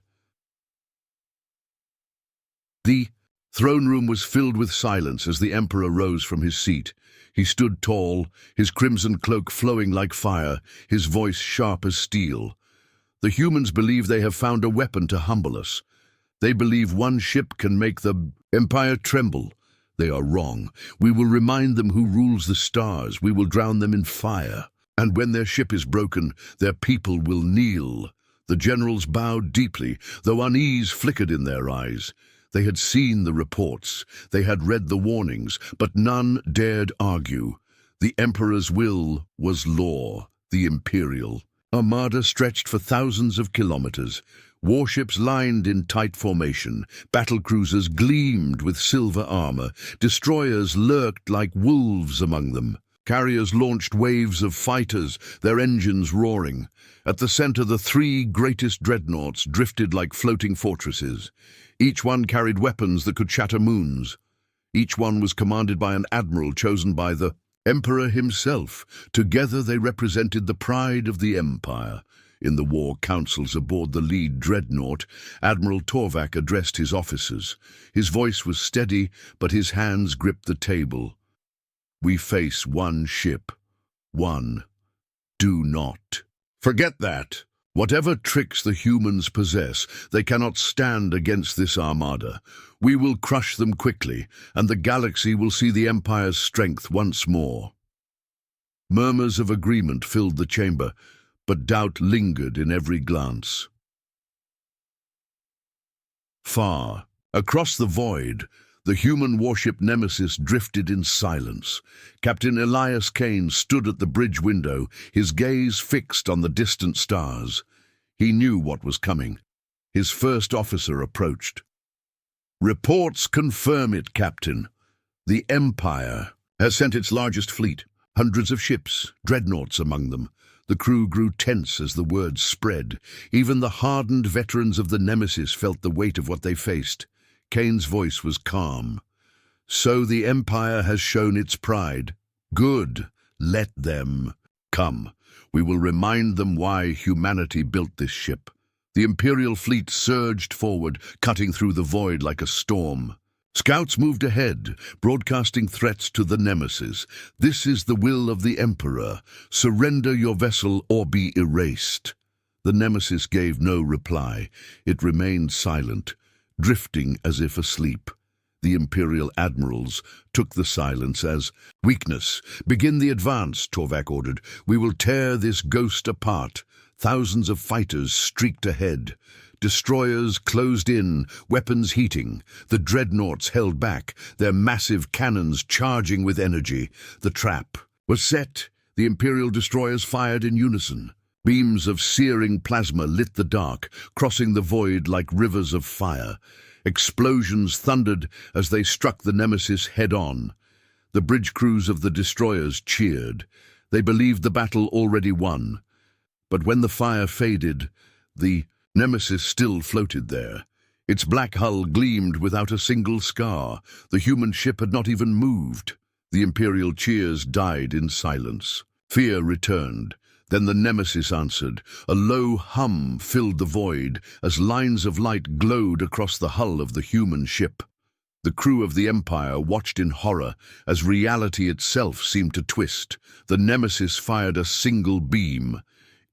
The throne room was filled with silence as the Emperor rose from his seat. He stood tall, his crimson cloak flowing like fire, his voice sharp as steel. The humans believe they have found a weapon to humble us. They believe one ship can make the Empire tremble. They are wrong. We will remind them who rules the stars. We will drown them in fire. And when their ship is broken, their people will kneel. The generals bowed deeply, though unease flickered in their eyes. They had seen the reports. They had read the warnings, but none dared argue. The Emperor's will was law, the Imperial. Armada stretched for thousands of kilometers. Warships lined in tight formation. Battlecruisers gleamed with silver armor. Destroyers lurked like wolves among them. Carriers launched waves of fighters, their engines roaring. At the center, the three greatest dreadnoughts drifted like floating fortresses. Each one carried weapons that could shatter moons. Each one was commanded by an admiral chosen by the Emperor himself. Together they represented the pride of the Empire. In the war councils aboard the lead dreadnought, Admiral Torvak addressed his officers. His voice was steady, but his hands gripped the table. We face one ship. One. Do not forget that. Whatever tricks the humans possess, they cannot stand against this armada. We will crush them quickly, and the galaxy will see the Empire's strength once more. Murmurs of agreement filled the chamber, but doubt lingered in every glance. Far, across the void, the human warship Nemesis drifted in silence. Captain Elias Kane stood at the bridge window, his gaze fixed on the distant stars. He knew what was coming. His first officer approached. Reports confirm it, Captain. The Empire has sent its largest fleet, hundreds of ships, dreadnoughts among them. The crew grew tense as the word spread. Even the hardened veterans of the Nemesis felt the weight of what they faced. Kane's voice was calm. So the Empire has shown its pride. Good. Let them come. We will remind them why humanity built this ship. The Imperial fleet surged forward, cutting through the void like a storm. Scouts moved ahead, broadcasting threats to the Nemesis. This is the will of the Emperor. Surrender your vessel or be erased. The Nemesis gave no reply. It remained silent, drifting as if asleep. The Imperial admirals took the silence as weakness. Begin the advance, Torvak ordered. We will tear this ghost apart. Thousands of fighters streaked ahead. Destroyers closed in, weapons heating. The dreadnoughts held back, their massive cannons charging with energy. The trap was set. The Imperial destroyers fired in unison. Beams of searing plasma lit the dark, crossing the void like rivers of fire. Explosions thundered as they struck the Nemesis head-on. The bridge crews of the destroyers cheered. They believed the battle already won. But when the fire faded, the Nemesis still floated there. Its black hull gleamed without a single scar. The human ship had not even moved. The Imperial cheers died in silence. Fear returned. Then the Nemesis answered. A low hum filled the void as lines of light glowed across the hull of the human ship. The crew of the Empire watched in horror as reality itself seemed to twist. The Nemesis fired a single beam.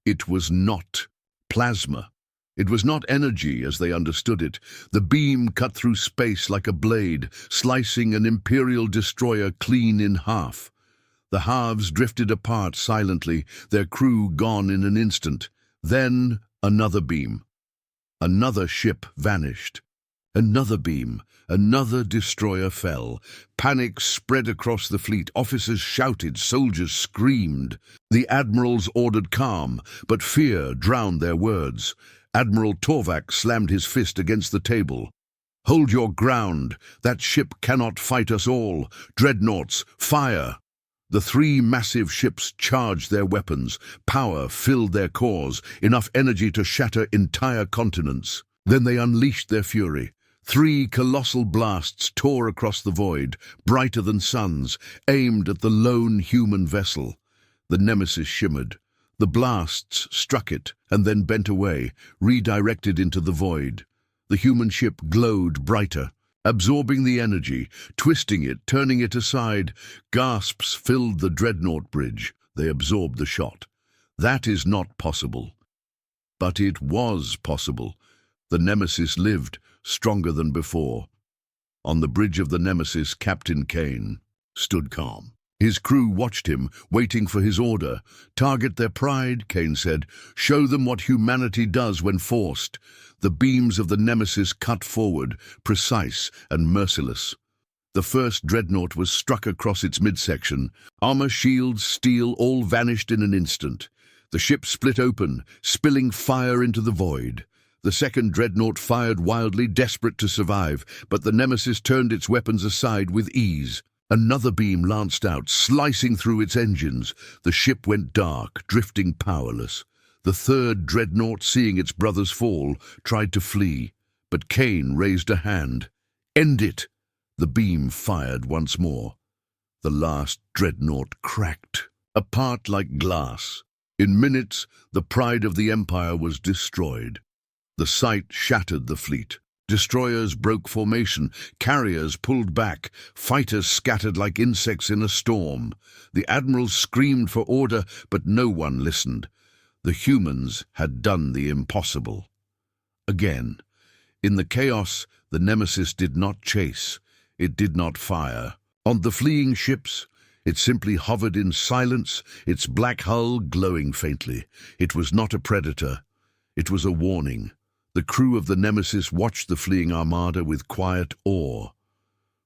It was not plasma. It was not energy as they understood it. The beam cut through space like a blade, slicing an Imperial destroyer clean in half. The halves drifted apart silently, their crew gone in an instant. Then another beam. Another ship vanished. Another beam. Another destroyer fell. Panic spread across the fleet. Officers shouted, soldiers screamed. The admirals ordered calm, but fear drowned their words. Admiral Torvak slammed his fist against the table. Hold your ground. That ship cannot fight us all. Dreadnoughts, fire! The three massive ships charged their weapons. Power filled their cores, enough energy to shatter entire continents. Then they unleashed their fury. Three colossal blasts tore across the void, brighter than suns, aimed at the lone human vessel. The Nemesis shimmered. The blasts struck it and then bent away, redirected into the void. The human ship glowed brighter, absorbing the energy, twisting it, turning it aside. Gasps filled the dreadnought bridge. They absorbed the shot. That is not possible. But it was possible. The Nemesis lived, stronger than before. On the bridge of the Nemesis, Captain Kane stood calm. His crew watched him, waiting for his order. Target their pride, Kane said. Show them what humanity does when forced. The beams of the Nemesis cut forward, precise and merciless. The first dreadnought was struck across its midsection. Armor, shields, steel, all vanished in an instant. The ship split open, spilling fire into the void. The second dreadnought fired wildly, desperate to survive, but the Nemesis turned its weapons aside with ease. Another beam lanced out, slicing through its engines. The ship went dark, drifting powerless. The third dreadnought, seeing its brothers fall, tried to flee, but Kane raised a hand. End it! The beam fired once more. The last dreadnought cracked, apart like glass. In minutes, the pride of the Empire was destroyed. The sight shattered the fleet. Destroyers broke formation, carriers pulled back, fighters scattered like insects in a storm. The admirals screamed for order, but no one listened. The humans had done the impossible. Again, in the chaos, the Nemesis did not chase. It did not fire. On the fleeing ships, it simply hovered in silence, its black hull glowing faintly. It was not a predator. It was a warning. The crew of the Nemesis watched the fleeing armada with quiet awe.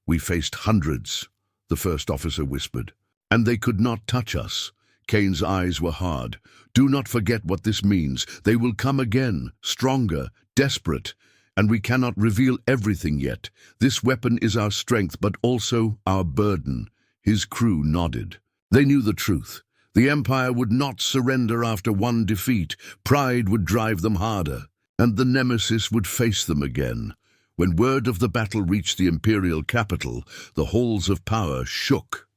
"We faced hundreds," the first officer whispered. "And they could not touch us." Kane's eyes were hard. "Do not forget what this means. They will come again, stronger, desperate, and we cannot reveal everything yet. This weapon is our strength, but also our burden." His crew nodded. They knew the truth. The Empire would not surrender after one defeat. Pride would drive them harder. And the Nemesis would face them again. When word of the battle reached the imperial capital, the halls of power shook.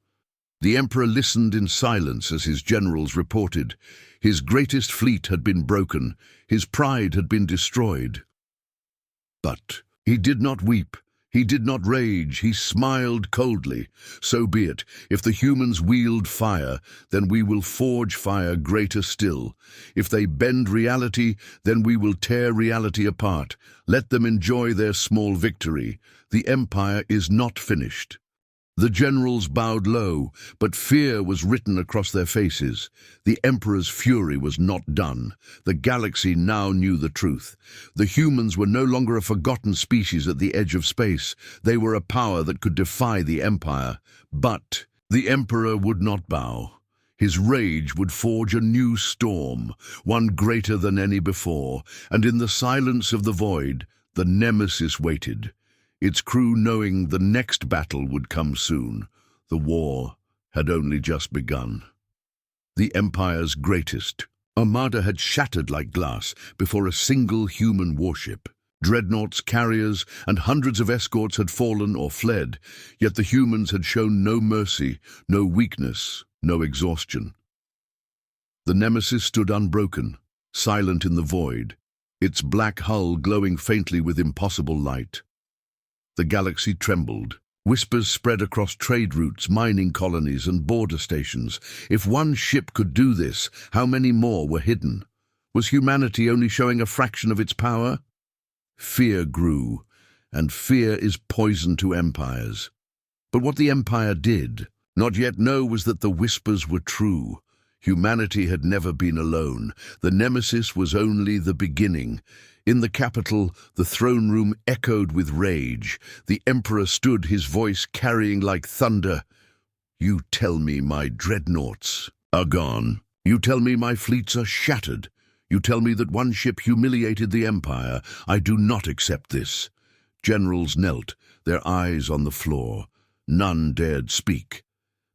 The Emperor listened in silence as his generals reported. His greatest fleet had been broken. His pride had been destroyed. But he did not weep. He did not rage. He smiled coldly. "So be it. If the humans wield fire, then we will forge fire greater still. If they bend reality, then we will tear reality apart. Let them enjoy their small victory. The Empire is not finished." The generals bowed low, but fear was written across their faces. The Emperor's fury was not done. The galaxy now knew the truth. The humans were no longer a forgotten species at the edge of space. They were a power that could defy the Empire. But the Emperor would not bow. His rage would forge a new storm, one greater than any before, and in the silence of the void, the Nemesis waited. Its crew knowing the next battle would come soon. The war had only just begun. The Empire's greatest armada had shattered like glass before a single human warship. Dreadnoughts, carriers, and hundreds of escorts had fallen or fled, yet the humans had shown no mercy, no weakness, no exhaustion. The Nemesis stood unbroken, silent in the void, its black hull glowing faintly with impossible light. The galaxy trembled. Whispers spread across trade routes, mining colonies, and border stations. If one ship could do this, how many more were hidden? Was humanity only showing a fraction of its power? Fear grew, and fear is poison to empires. But what the Empire did not yet know was that the whispers were true. Humanity had never been alone. The Nemesis was only the beginning. In the capital, the throne room echoed with rage. The Emperor stood, his voice carrying like thunder. "You tell me my dreadnoughts are gone. You tell me my fleets are shattered. You tell me that one ship humiliated the Empire. I do not accept this. Generals knelt, their eyes on the floor. None dared speak.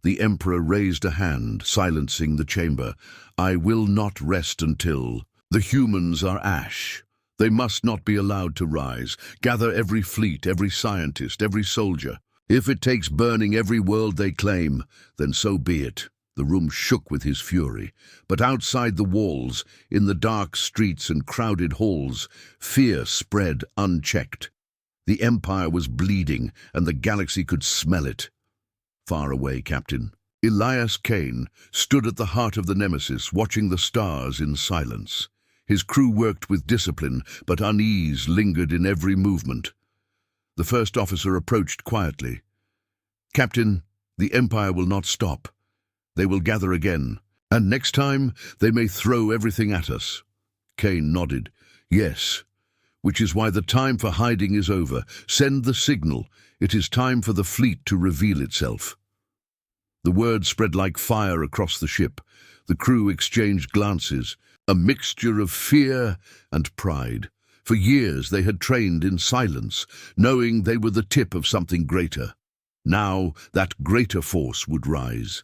The Emperor raised a hand, silencing the chamber. "I will not rest until the humans are ash. They must not be allowed to rise. Gather every fleet, every scientist, every soldier. If it takes burning every world they claim, then so be it." The room shook with his fury. But outside the walls, in the dark streets and crowded halls, fear spread unchecked. The Empire was bleeding, and the galaxy could smell it. "Far away, Captain." Elias Kane stood at the heart of the Nemesis, watching the stars in silence. His crew worked with discipline, but unease lingered in every movement. The first officer approached quietly. "Captain, the Empire will not stop. They will gather again, and next time they may throw everything at us." Kane nodded. "Yes, which is why the time for hiding is over. Send the signal. It is time for the fleet to reveal itself." The word spread like fire across the ship. The crew exchanged glances, a mixture of fear and pride. For years they had trained in silence, knowing they were the tip of something greater. Now that greater force would rise.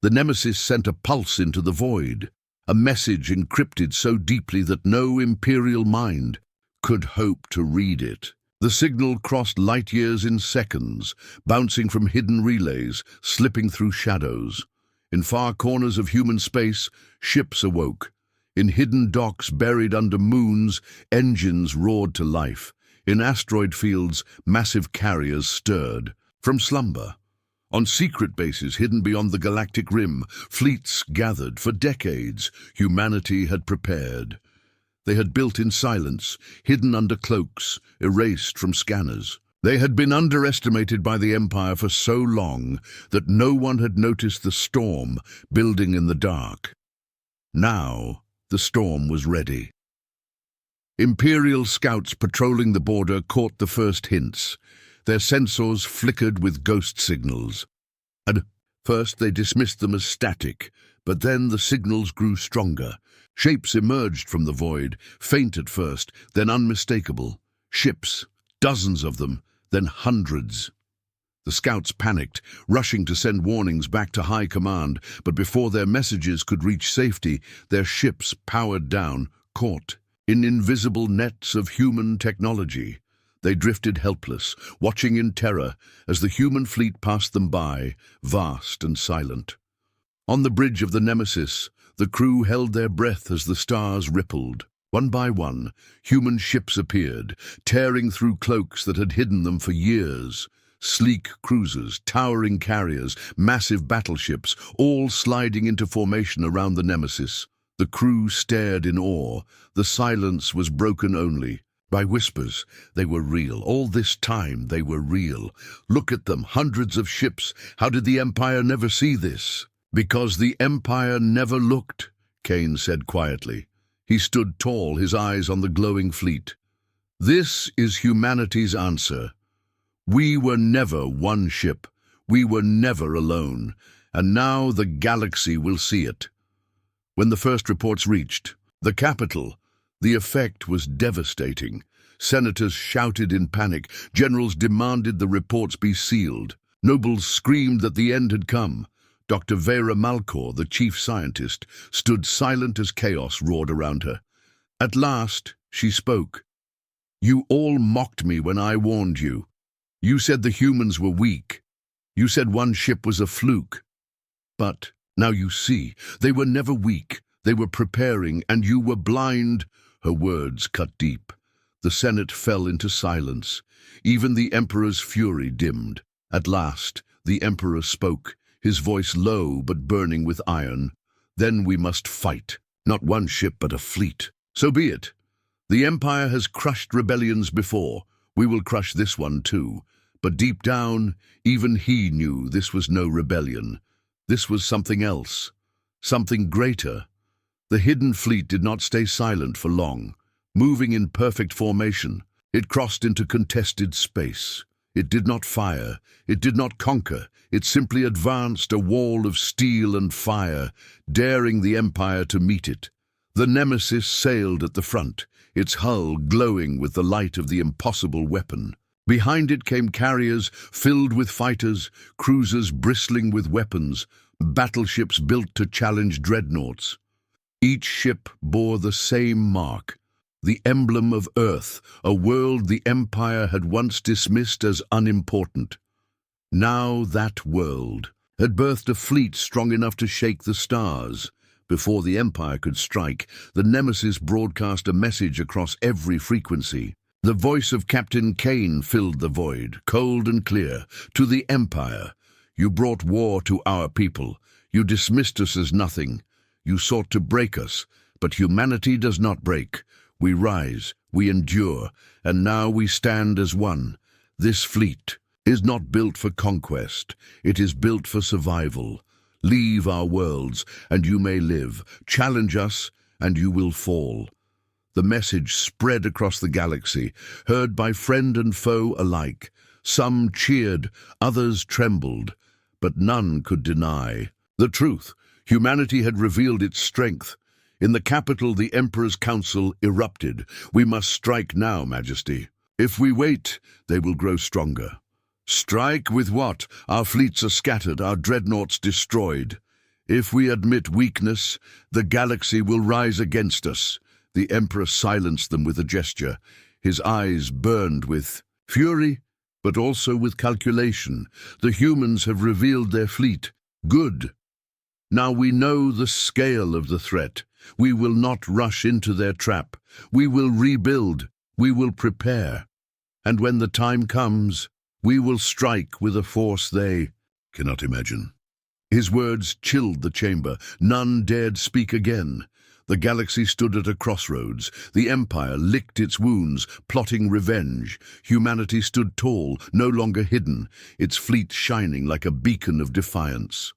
The Nemesis sent a pulse into the void, a message encrypted so deeply that no Imperial mind could hope to read it. The signal crossed light years in seconds, bouncing from hidden relays, slipping through shadows. In far corners of human space, ships awoke. In hidden docks buried under moons, engines roared to life. In asteroid fields, massive carriers stirred from slumber. On secret bases hidden beyond the galactic rim, fleets gathered. For decades, humanity had prepared. They had built in silence, hidden under cloaks, erased from scanners. They had been underestimated by the Empire for so long that no one had noticed the storm building in the dark. Now, the storm was ready. Imperial scouts patrolling the border caught the first hints. Their sensors flickered with ghost signals. At first they dismissed them as static, but then the signals grew stronger. Shapes emerged from the void, faint at first, then unmistakable. Ships, dozens of them, then hundreds. The scouts panicked, rushing to send warnings back to High Command, but before their messages could reach safety, their ships powered down, caught in invisible nets of human technology. They drifted helpless, watching in terror as the human fleet passed them by, vast and silent. On the bridge of the Nemesis, the crew held their breath as the stars rippled. One by one, human ships appeared, tearing through cloaks that had hidden them for years. Sleek cruisers, towering carriers, massive battleships, all sliding into formation around the Nemesis. The crew stared in awe. The silence was broken only by whispers. They were real. All this time they were real. Look at them, hundreds of ships. How did the Empire never see this? Because the Empire never looked, Kane said quietly. He stood tall, his eyes on the glowing fleet. This is humanity's answer. We were never one ship. We were never alone. And now the galaxy will see it. When the first reports reached the capital, the effect was devastating. Senators shouted in panic. Generals demanded the reports be sealed. Nobles screamed that the end had come. Dr. Vera Malkor, the chief scientist, stood silent as chaos roared around her. At last, she spoke. "You all mocked me when I warned you. You said the humans were weak. You said one ship was a fluke. But now you see, they were never weak. They were preparing, and you were blind." Her words cut deep. The Senate fell into silence. Even the Emperor's fury dimmed. At last, the Emperor spoke, his voice low but burning with iron. "Then we must fight. Not one ship, but a fleet. So be it. The Empire has crushed rebellions before. We will crush this one too." But deep down, even he knew this was no rebellion. This was something else. Something greater. The hidden fleet did not stay silent for long. Moving in perfect formation, it crossed into contested space. It did not fire. It did not conquer. It simply advanced, a wall of steel and fire, daring the Empire to meet it. The Nemesis sailed at the front, its hull glowing with the light of the impossible weapon. Behind it came carriers filled with fighters, cruisers bristling with weapons, battleships built to challenge dreadnoughts. Each ship bore the same mark, the emblem of Earth, a world the Empire had once dismissed as unimportant. Now that world had birthed a fleet strong enough to shake the stars. Before the Empire could strike, the Nemesis broadcast a message across every frequency. The voice of Captain Kane filled the void, cold and clear. To the Empire, you brought war to our people. You dismissed us as nothing. You sought to break us, but humanity does not break. We rise, we endure, and now we stand as one. This fleet is not built for conquest. It is built for survival. Leave our worlds, and you may live. Challenge us, and you will fall. The message spread across the galaxy, heard by friend and foe alike. Some cheered, others trembled, but none could deny the truth. Humanity had revealed its strength. In the capital, the Emperor's council erupted. We must strike now, Majesty. If we wait, they will grow stronger. Strike with what? Our fleets are scattered, our dreadnoughts destroyed. If we admit weakness, the galaxy will rise against us. The Emperor silenced them with a gesture. His eyes burned with fury, but also with calculation. The humans have revealed their fleet. Good. Now we know the scale of the threat. We will not rush into their trap. We will rebuild. We will prepare. And when the time comes, we will strike with a force they cannot imagine. His words chilled the chamber. None dared speak again. The galaxy stood at a crossroads. The Empire licked its wounds, plotting revenge. Humanity stood tall, no longer hidden, its fleet shining like a beacon of defiance.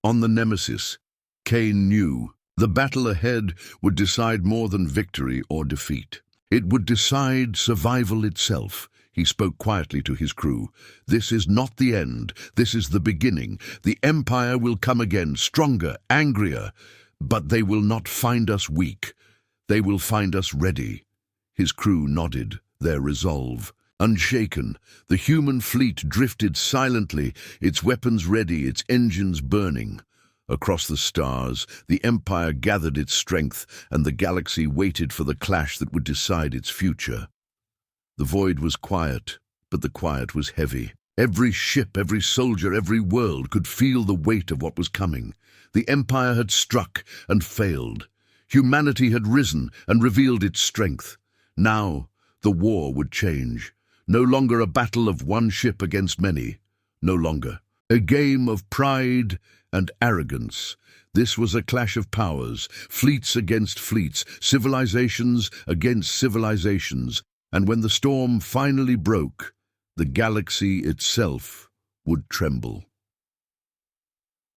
On the Nemesis, Kane knew the battle ahead would decide more than victory or defeat. It would decide survival itself. He spoke quietly to his crew. This is not the end. This is the beginning. The Empire will come again, stronger, angrier. But they will not find us weak. They will find us ready. His crew nodded, their resolve unshaken. The human fleet drifted silently, its weapons ready, its engines burning. Across the stars, the Empire gathered its strength, and the galaxy waited for the clash that would decide its future. The void was quiet, but the quiet was heavy. Every ship, every soldier, every world could feel the weight of what was coming. The Empire had struck and failed. Humanity had risen and revealed its strength. Now, the war would change. No longer a battle of one ship against many. No longer a game of pride and arrogance. This was a clash of powers, fleets against fleets, civilizations against civilizations. And when the storm finally broke, the galaxy itself would tremble.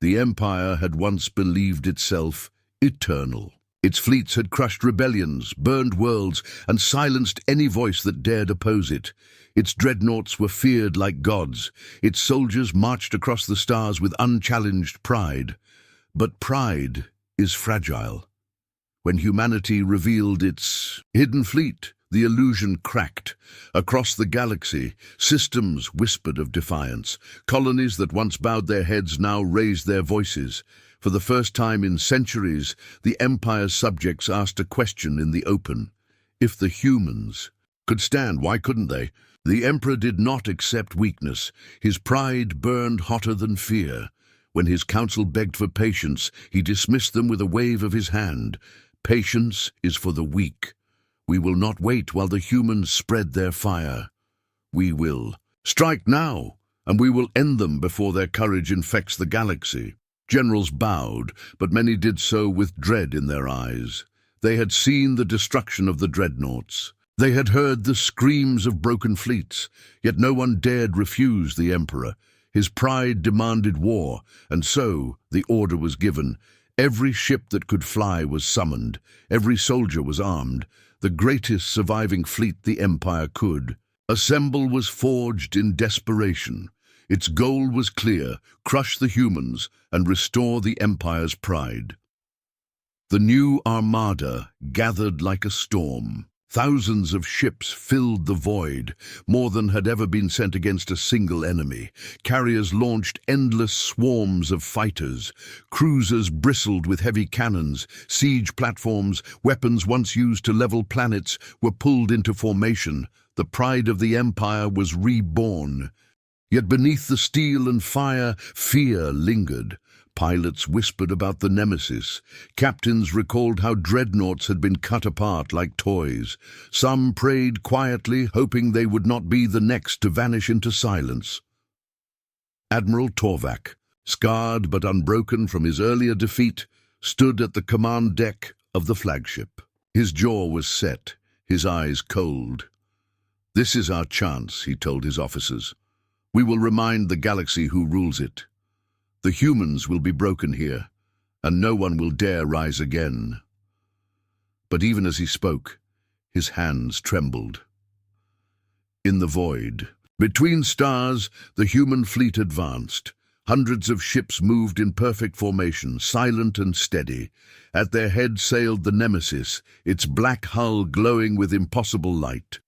The Empire had once believed itself eternal. Its fleets had crushed rebellions, burned worlds, and silenced any voice that dared oppose it. Its dreadnoughts were feared like gods. Its soldiers marched across the stars with unchallenged pride. But pride is fragile. When humanity revealed its hidden fleet, the illusion cracked. Across the galaxy, systems whispered of defiance. Colonies that once bowed their heads now raised their voices. For the first time in centuries, the Empire's subjects asked a question in the open. If the humans could stand, why couldn't they? The Emperor did not accept weakness. His pride burned hotter than fear. When his council begged for patience, he dismissed them with a wave of his hand. Patience is for the weak. We will not wait while the humans spread their fire. We will strike now, and we will end them before their courage infects the galaxy. Generals bowed, but many did so with dread in their eyes. They had seen the destruction of the dreadnoughts. They had heard the screams of broken fleets, yet no one dared refuse the Emperor. His pride demanded war, and so the order was given. Every ship that could fly was summoned. Every soldier was armed. The greatest surviving fleet the Empire could assemble was forged in desperation. Its goal was clear: crush the humans and restore the Empire's pride. The new armada gathered like a storm. Thousands of ships filled the void, more than had ever been sent against a single enemy. Carriers launched endless swarms of fighters. Cruisers bristled with heavy cannons. Siege platforms, weapons once used to level planets, were pulled into formation. The pride of the Empire was reborn. Yet beneath the steel and fire, fear lingered. Pilots whispered about the nemesis. Captains recalled how dreadnoughts had been cut apart like toys. Some prayed quietly, hoping they would not be the next to vanish into silence. Admiral Torvak, scarred but unbroken from his earlier defeat, stood at the command deck of the flagship. His jaw was set, his eyes cold. "This is our chance," he told his officers. "We will remind the galaxy who rules it. The humans will be broken here, and no one will dare rise again." But even as he spoke, his hands trembled. In the void, between stars, the human fleet advanced. Hundreds of ships moved in perfect formation, silent and steady. At their head sailed the Nemesis, its black hull glowing with impossible light.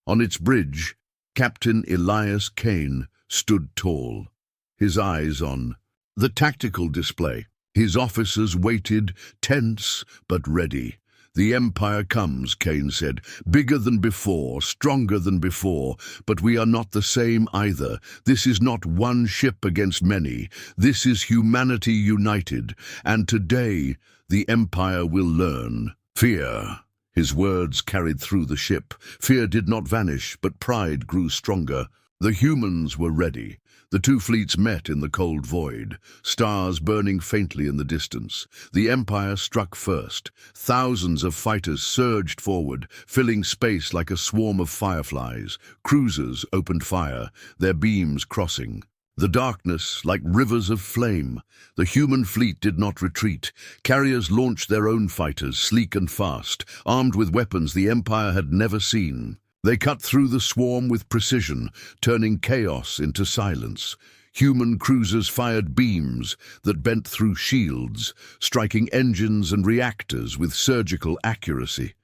On its bridge, Captain Elias Kane stood tall, his eyes on the tactical display. His officers waited, tense but ready. "The Empire comes," Kane said, "bigger than before, stronger than before, but we are not the same either. This is not one ship against many. This is humanity united, and today the Empire will learn. Fear." His words carried through the ship. Fear did not vanish, but pride grew stronger. The humans were ready. The two fleets met in the cold void, stars burning faintly in the distance. The Empire struck first. Thousands of fighters surged forward, filling space like a swarm of fireflies. Cruisers opened fire, their beams crossing the darkness like rivers of flame. The human fleet did not retreat. Carriers launched their own fighters, sleek and fast, armed with weapons the Empire had never seen. They cut through the swarm with precision, turning chaos into silence. Human cruisers fired beams that bent through shields, striking engines and reactors with surgical accuracy.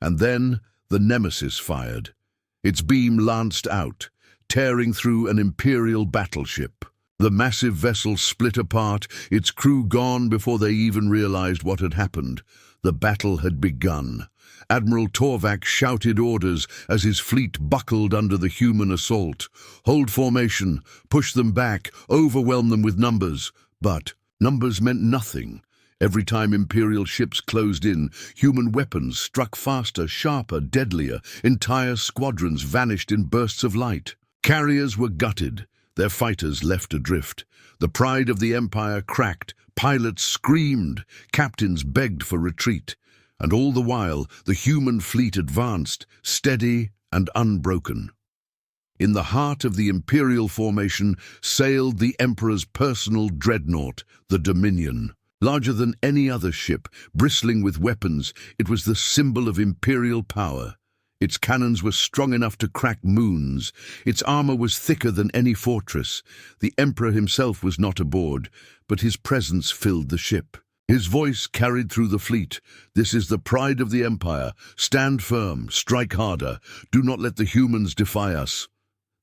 And then the Nemesis fired. Its beam lanced out, tearing through an Imperial battleship. The massive vessel split apart, its crew gone before they even realized what had happened. The battle had begun. Admiral Torvak shouted orders as his fleet buckled under the human assault. "Hold formation, push them back, overwhelm them with numbers." But numbers meant nothing. Every time Imperial ships closed in, human weapons struck faster, sharper, deadlier. Entire squadrons vanished in bursts of light. Carriers were gutted, their fighters left adrift. The pride of the Empire cracked, pilots screamed, captains begged for retreat. And all the while, the human fleet advanced, steady and unbroken. In the heart of the Imperial formation sailed the Emperor's personal dreadnought, the Dominion. Larger than any other ship, bristling with weapons, it was the symbol of Imperial power. Its cannons were strong enough to crack moons. Its armor was thicker than any fortress. The Emperor himself was not aboard, but his presence filled the ship. His voice carried through the fleet. "This is the pride of the Empire. Stand firm, strike harder. Do not let the humans defy us."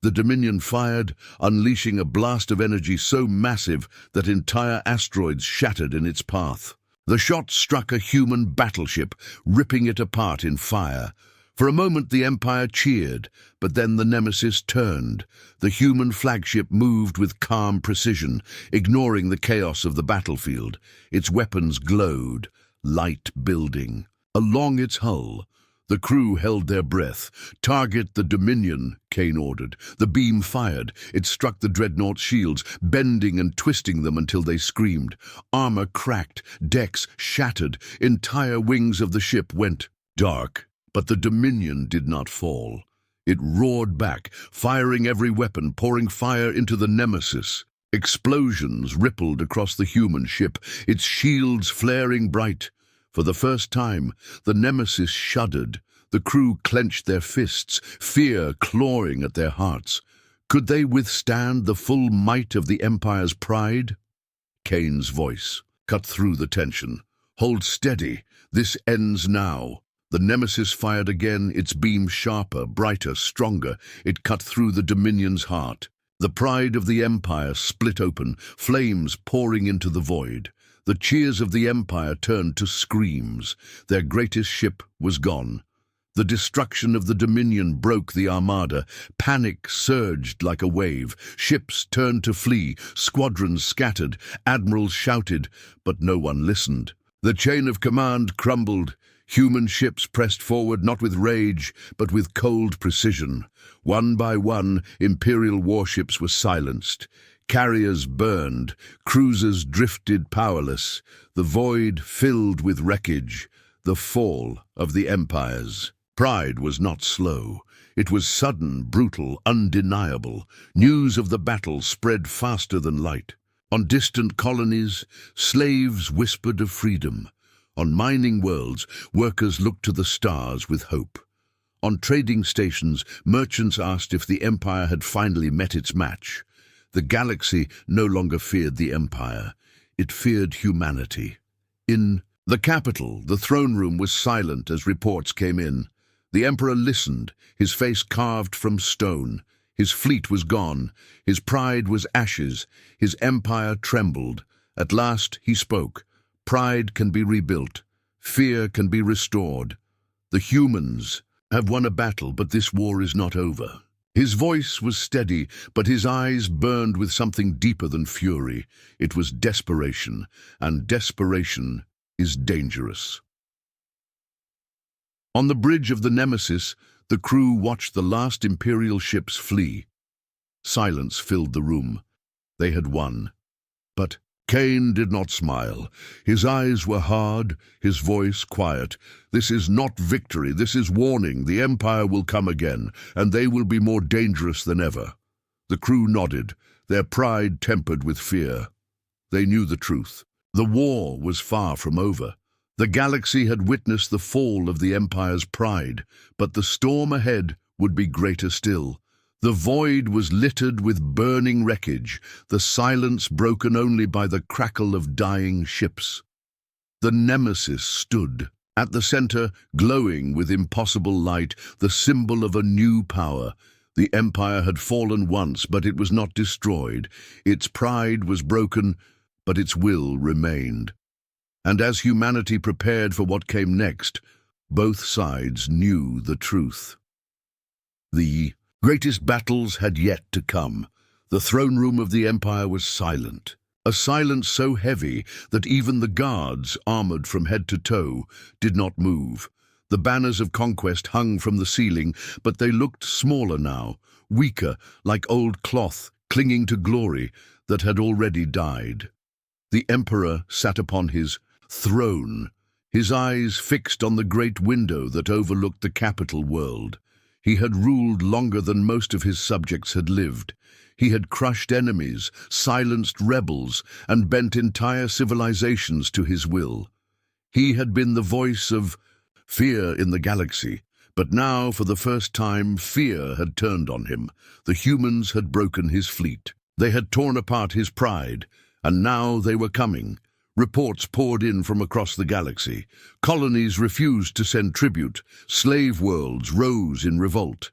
The Dominion fired, unleashing a blast of energy so massive that entire asteroids shattered in its path. The shot struck a human battleship, ripping it apart in fire. For a moment the Empire cheered, but then the Nemesis turned. The human flagship moved with calm precision, ignoring the chaos of the battlefield. Its weapons glowed, light building. Along its hull, the crew held their breath. "Target the Dominion," Kane ordered. The beam fired. It struck the dreadnought's shields, bending and twisting them until they screamed. Armor cracked, decks shattered, entire wings of the ship went dark. But the Dominion did not fall. It roared back, firing every weapon, pouring fire into the Nemesis. Explosions rippled across the human ship, its shields flaring bright. For the first time, the Nemesis shuddered. The crew clenched their fists, fear clawing at their hearts. Could they withstand the full might of the Empire's pride? Kane's voice cut through the tension. "Hold steady. This ends now." The Nemesis fired again, its beam sharper, brighter, stronger. It cut through the Dominion's heart. The pride of the Empire split open, flames pouring into the void. The cheers of the Empire turned to screams. Their greatest ship was gone. The destruction of the Dominion broke the Armada. Panic surged like a wave. Ships turned to flee. Squadrons scattered. Admirals shouted, but no one listened. The chain of command crumbled. Human ships pressed forward not with rage, but with cold precision. One by one, Imperial warships were silenced. Carriers burned. Cruisers drifted powerless. The void filled with wreckage. The fall of the empires. Pride was not slow. It was sudden, brutal, undeniable. News of the battle spread faster than light. On distant colonies, slaves whispered of freedom. On mining worlds, workers looked to the stars with hope. On trading stations, merchants asked if the Empire had finally met its match. The galaxy no longer feared the Empire. It feared humanity. In the capital, the throne room was silent as reports came in. The Emperor listened, his face carved from stone. His fleet was gone. His pride was ashes. His empire trembled. At last he spoke. Pride can be rebuilt. Fear can be restored. The humans have won a battle, but this war is not over. His voice was steady, but his eyes burned with something deeper than fury. It was desperation, and desperation is dangerous. On the bridge of the Nemesis, the crew watched the last Imperial ships flee. Silence filled the room. They had won. But Kane did not smile. His eyes were hard, his voice quiet. This is not victory, this is warning. The Empire will come again, and they will be more dangerous than ever. The crew nodded, their pride tempered with fear. They knew the truth. The war was far from over. The galaxy had witnessed the fall of the Empire's pride, but the storm ahead would be greater still. The void was littered with burning wreckage, the silence broken only by the crackle of dying ships. The Nemesis stood. At the center, glowing with impossible light, the symbol of a new power. The Empire had fallen once, but it was not destroyed. Its pride was broken, but its will remained. And as humanity prepared for what came next, both sides knew the truth. The greatest battles had yet to come. The throne room of the Empire was silent. A silence so heavy that even the guards, armored from head to toe, did not move. The banners of conquest hung from the ceiling, but they looked smaller now, weaker, like old cloth clinging to glory that had already died. The Emperor sat upon his throne, his eyes fixed on the great window that overlooked the capital world. He had ruled longer than most of his subjects had lived. He had crushed enemies, silenced rebels, and bent entire civilizations to his will. He had been the voice of fear in the galaxy, but now, for the first time, fear had turned on him. The humans had broken his fleet. They had torn apart his pride, and now they were coming. Reports poured in from across the galaxy. Colonies refused to send tribute. Slave worlds rose in revolt.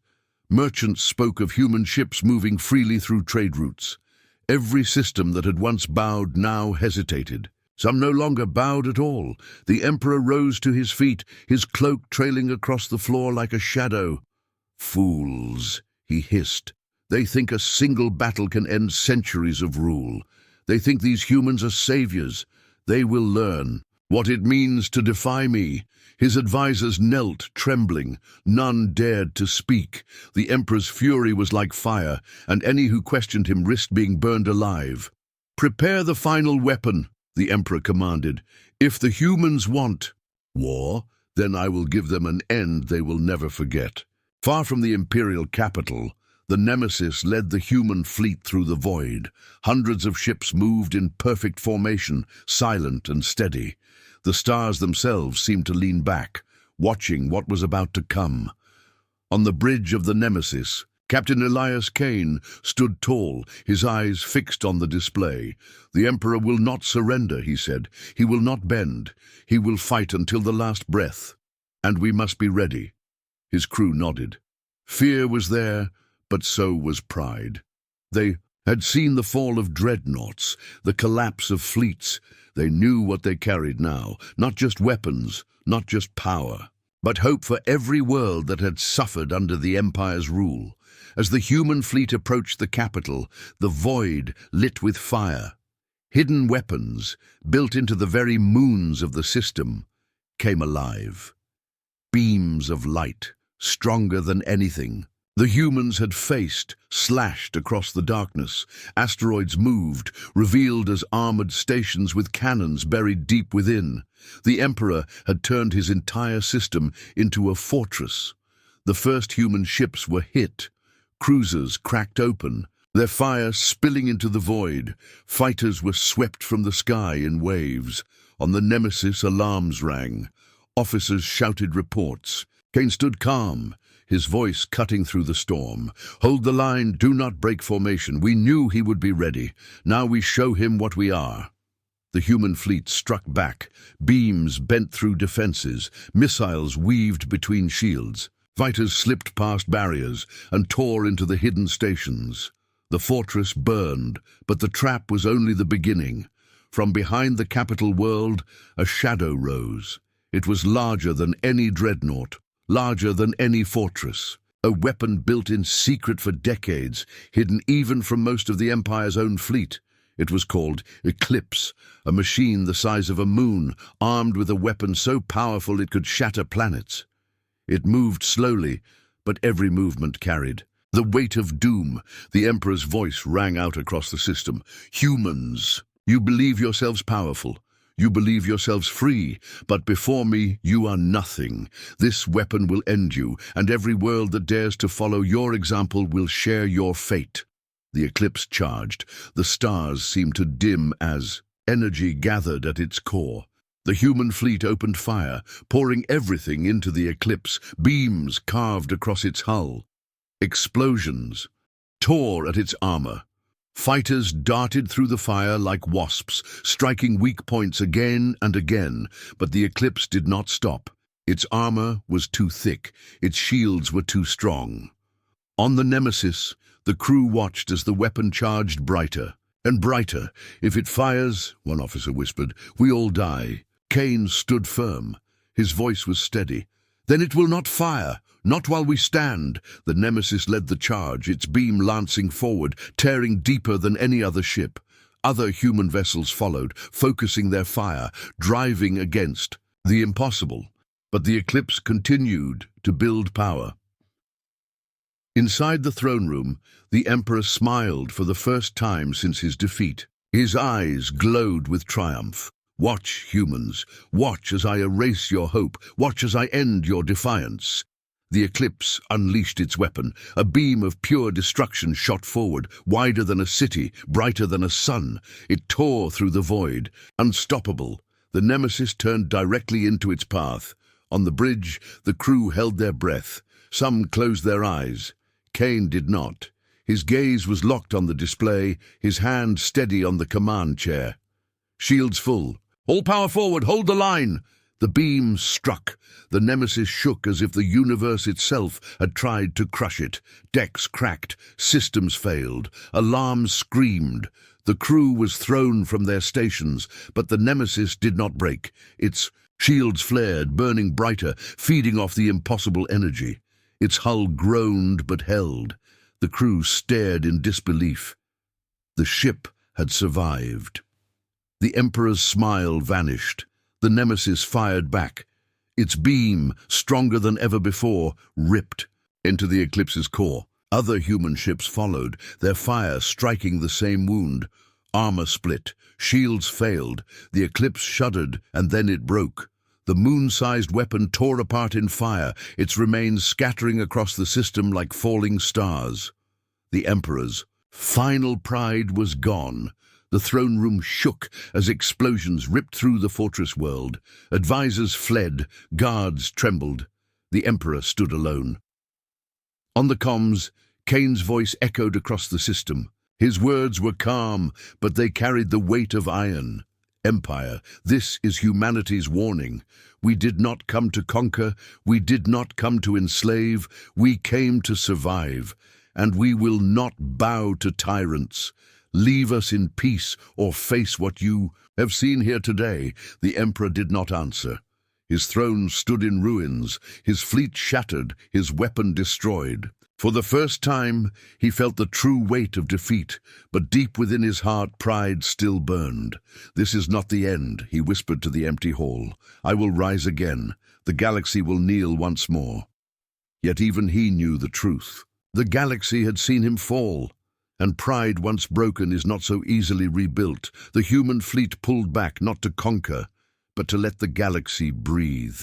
Merchants spoke of human ships moving freely through trade routes. Every system that had once bowed now hesitated. Some no longer bowed at all. The Emperor rose to his feet, his cloak trailing across the floor like a shadow. "Fools," he hissed. "They think a single battle can end centuries of rule. They think these humans are saviors. They will learn what it means to defy me." His advisors knelt, trembling. None dared to speak. The Emperor's fury was like fire, and any who questioned him risked being burned alive. "Prepare the final weapon," the Emperor commanded. "If the humans want war, then I will give them an end they will never forget." Far from the Imperial capital, the Nemesis led the human fleet through the void. Hundreds of ships moved in perfect formation, silent and steady. The stars themselves seemed to lean back, watching what was about to come. On the bridge of the Nemesis, Captain Elias Kane stood tall, his eyes fixed on the display. "The Emperor will not surrender," he said. "He will not bend. He will fight until the last breath." And we must be ready. His crew nodded. Fear was there, but so was pride. They had seen the fall of dreadnoughts, the collapse of fleets. They knew what they carried now, not just weapons, not just power, but hope for every world that had suffered under the Empire's rule. As the human fleet approached the capital, the void lit with fire. Hidden weapons, built into the very moons of the system, came alive. Beams of light, stronger than anything the humans had faced, slashed across the darkness. Asteroids moved, revealed as armored stations with cannons buried deep within. The Emperor had turned his entire system into a fortress. The first human ships were hit. Cruisers cracked open, their fire spilling into the void. Fighters were swept from the sky in waves. On the Nemesis, alarms rang. Officers shouted reports. Kane stood calm, his voice cutting through the storm. Hold the line, do not break formation. We knew he would be ready. Now we show him what we are. The human fleet struck back. Beams bent through defenses. Missiles weaved between shields. Fighters slipped past barriers and tore into the hidden stations. The fortress burned, but the trap was only the beginning. From behind the capital world, a shadow rose. It was larger than any dreadnought, larger than any fortress. A weapon built in secret for decades, hidden even from most of the Empire's own fleet. It was called Eclipse, a machine the size of a moon, armed with a weapon so powerful it could shatter planets. It moved slowly, but every movement carried the weight of doom. The Emperor's voice rang out across the system. Humans, you believe yourselves powerful. You believe yourselves free, but before me you are nothing. This weapon will end you, and every world that dares to follow your example will share your fate. The eclipse charged. The stars seemed to dim as energy gathered at its core. The human fleet opened fire, pouring everything into the eclipse. Beams carved across its hull. Explosions tore at its armor. Fighters darted through the fire like wasps, striking weak points again and again, but the eclipse did not stop. Its armor was too thick, its shields were too strong. On the Nemesis, the crew watched as the weapon charged brighter and brighter. If it fires, one officer whispered, we all die. Kane stood firm. His voice was steady. Then it will not fire. Not while we stand. The Nemesis led the charge, its beam lancing forward, tearing deeper than any other ship. Other human vessels followed, focusing their fire, driving against the impossible. But the eclipse continued to build power. Inside the throne room, the Emperor smiled for the first time since his defeat. His eyes glowed with triumph. Watch, humans. Watch as I erase your hope. Watch as I end your defiance. The eclipse unleashed its weapon. A beam of pure destruction shot forward, wider than a city, brighter than a sun. It tore through the void. Unstoppable, the Nemesis turned directly into its path. On the bridge, the crew held their breath. Some closed their eyes. Kane did not. His gaze was locked on the display, his hand steady on the command chair. Shields full. All power forward, hold the line! The beam struck. The Nemesis shook as if the universe itself had tried to crush it. Decks cracked, systems failed, alarms screamed. The crew was thrown from their stations, but the Nemesis did not break. Its shields flared, burning brighter, feeding off the impossible energy. Its hull groaned but held. The crew stared in disbelief. The ship had survived. The Emperor's smile vanished. The Nemesis fired back. Its beam, stronger than ever before, ripped into the Eclipse's core. Other human ships followed, their fire striking the same wound. Armor split, shields failed, the Eclipse shuddered, and then it broke. The moon-sized weapon tore apart in fire, its remains scattering across the system like falling stars. The Emperor's final pride was gone. The throne room shook as explosions ripped through the fortress world. Advisors fled, guards trembled. The Emperor stood alone. On the comms, Kane's voice echoed across the system. His words were calm, but they carried the weight of iron. Empire, this is humanity's warning. We did not come to conquer, we did not come to enslave, we came to survive, and we will not bow to tyrants. Leave us in peace or face what you have seen here today. The Emperor did not answer. His throne stood in ruins, his fleet shattered, his weapon destroyed. For the first time, he felt the true weight of defeat, but deep within his heart pride still burned. "This is not the end," he whispered to the empty hall. "I will rise again. The galaxy will kneel once more." Yet even he knew the truth. The galaxy had seen him fall, and pride once broken is not so easily rebuilt. The human fleet pulled back not to conquer, but to let the galaxy breathe.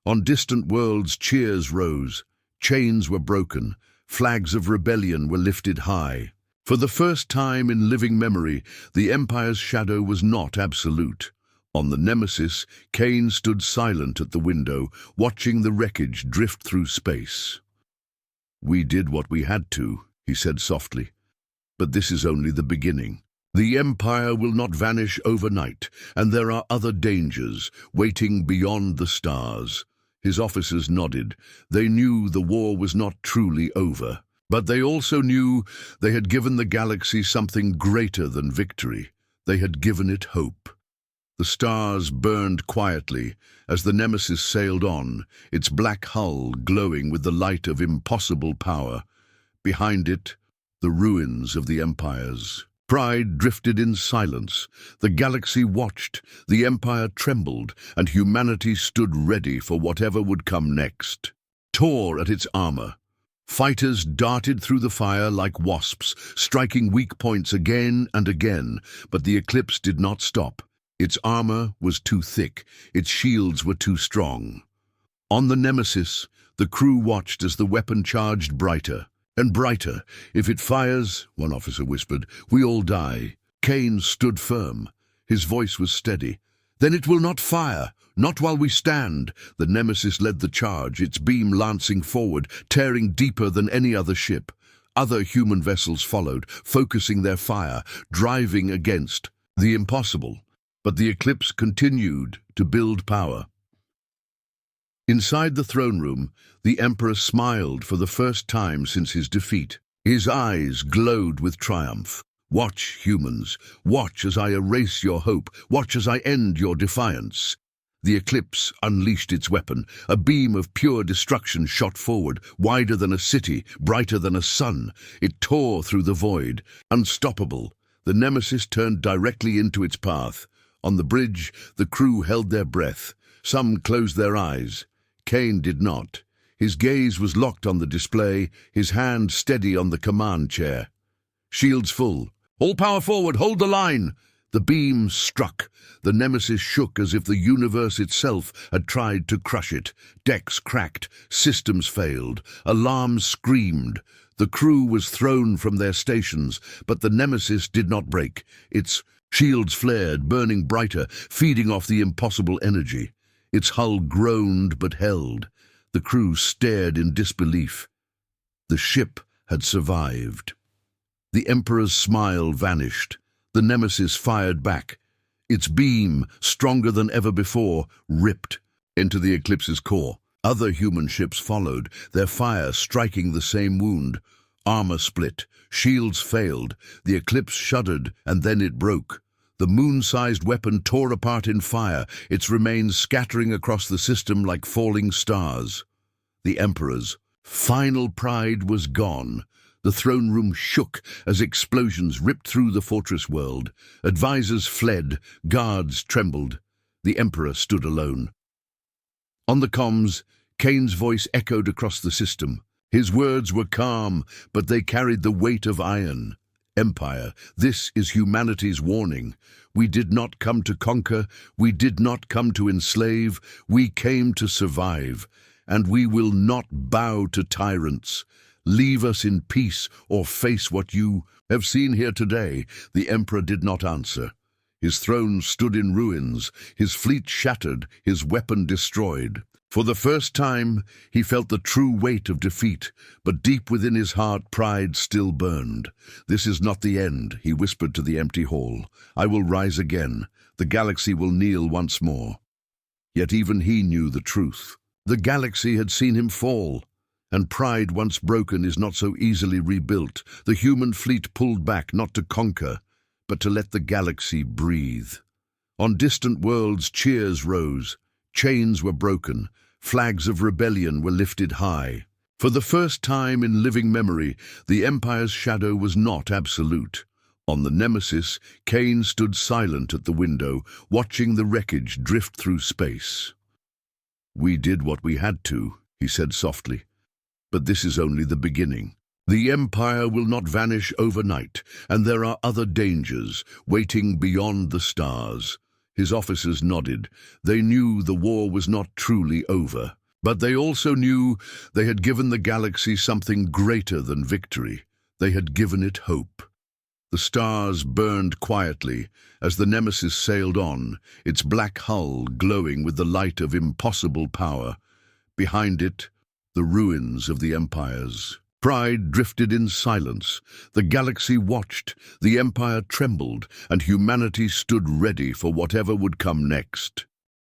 On distant worlds, cheers rose. Chains were broken. Flags of rebellion were lifted high. For the first time in living memory, the Empire's shadow was not absolute. On the Nemesis, Kane stood silent at the window, watching the wreckage drift through space. "We did what we had to," he said softly. "But this is only the beginning. The Empire will not vanish overnight, and there are other dangers waiting beyond the stars." His officers nodded. They knew the war was not truly over, but they also knew they had given the galaxy something greater than victory. They had given it hope. The stars burned quietly as the Nemesis sailed on, its black hull glowing with the light of impossible power. Behind it, the ruins of the empires. Pride drifted in silence. The galaxy watched, the Empire trembled, and humanity stood ready for whatever would come next. Tore at its armor. Fighters darted through the fire like wasps, striking weak points again and again, but the eclipse did not stop. Its armor was too thick, its shields were too strong. On the Nemesis, the crew watched as the weapon charged brighter. "And brighter. If it fires," one officer whispered, "we all die." Kane stood firm. His voice was steady. "Then it will not fire, not while we stand." The Nemesis led the charge, its beam lancing forward, tearing deeper than any other ship. Other human vessels followed, focusing their fire, driving against the impossible. But the eclipse continued to build power. Inside the throne room, the Emperor smiled for the first time since his defeat. His eyes glowed with triumph. "Watch, humans. Watch as I erase your hope. Watch as I end your defiance." The eclipse unleashed its weapon. A beam of pure destruction shot forward, wider than a city, brighter than a sun. It tore through the void. Unstoppable, the Nemesis turned directly into its path. On the bridge, the crew held their breath. Some closed their eyes. Kane did not. His gaze was locked on the display, his hand steady on the command chair. Shields full. "All power forward, hold the line!" The beam struck. The Nemesis shook as if the universe itself had tried to crush it. Decks cracked, systems failed, alarms screamed. The crew was thrown from their stations, but the Nemesis did not break. Its shields flared, burning brighter, feeding off the impossible energy. Its hull groaned but held. The crew stared in disbelief. The ship had survived. The Emperor's smile vanished. The Nemesis fired back. Its beam, stronger than ever before, ripped into the Eclipse's core. Other human ships followed, their fire striking the same wound. Armor split, shields failed, the Eclipse shuddered, and then it broke. The moon-sized weapon tore apart in fire, its remains scattering across the system like falling stars. The Emperor's final pride was gone. The throne room shook as explosions ripped through the fortress world. Advisors fled, guards trembled. The Emperor stood alone. On the comms, Kane's voice echoed across the system. His words were calm, but they carried the weight of iron. "Empire, this is humanity's warning. We did not come to conquer, we did not come to enslave, we came to survive, and we will not bow to tyrants. Leave us in peace or face what you have seen here today." The Emperor did not answer. His throne stood in ruins, his fleet shattered, his weapon destroyed. For the first time, he felt the true weight of defeat, but deep within his heart, pride still burned. "This is not the end," he whispered to the empty hall. "I will rise again. The galaxy will kneel once more." Yet even he knew the truth. The galaxy had seen him fall, and pride once broken is not so easily rebuilt. The human fleet pulled back not to conquer, but to let the galaxy breathe. On distant worlds, cheers rose. Chains were broken, flags of rebellion were lifted high. For the first time in living memory, the Empire's shadow was not absolute. On the Nemesis, Kane stood silent at the window, watching the wreckage drift through space. "We did what we had to," he said softly, "but this is only the beginning. The Empire will not vanish overnight, and there are other dangers waiting beyond the stars." His officers nodded. They knew the war was not truly over, but they also knew they had given the galaxy something greater than victory. They had given it hope. The stars burned quietly as the Nemesis sailed on, its black hull glowing with the light of impossible power. Behind it, the ruins of the empires. Pride drifted in silence. The galaxy watched, the Empire trembled, and humanity stood ready for whatever would come next.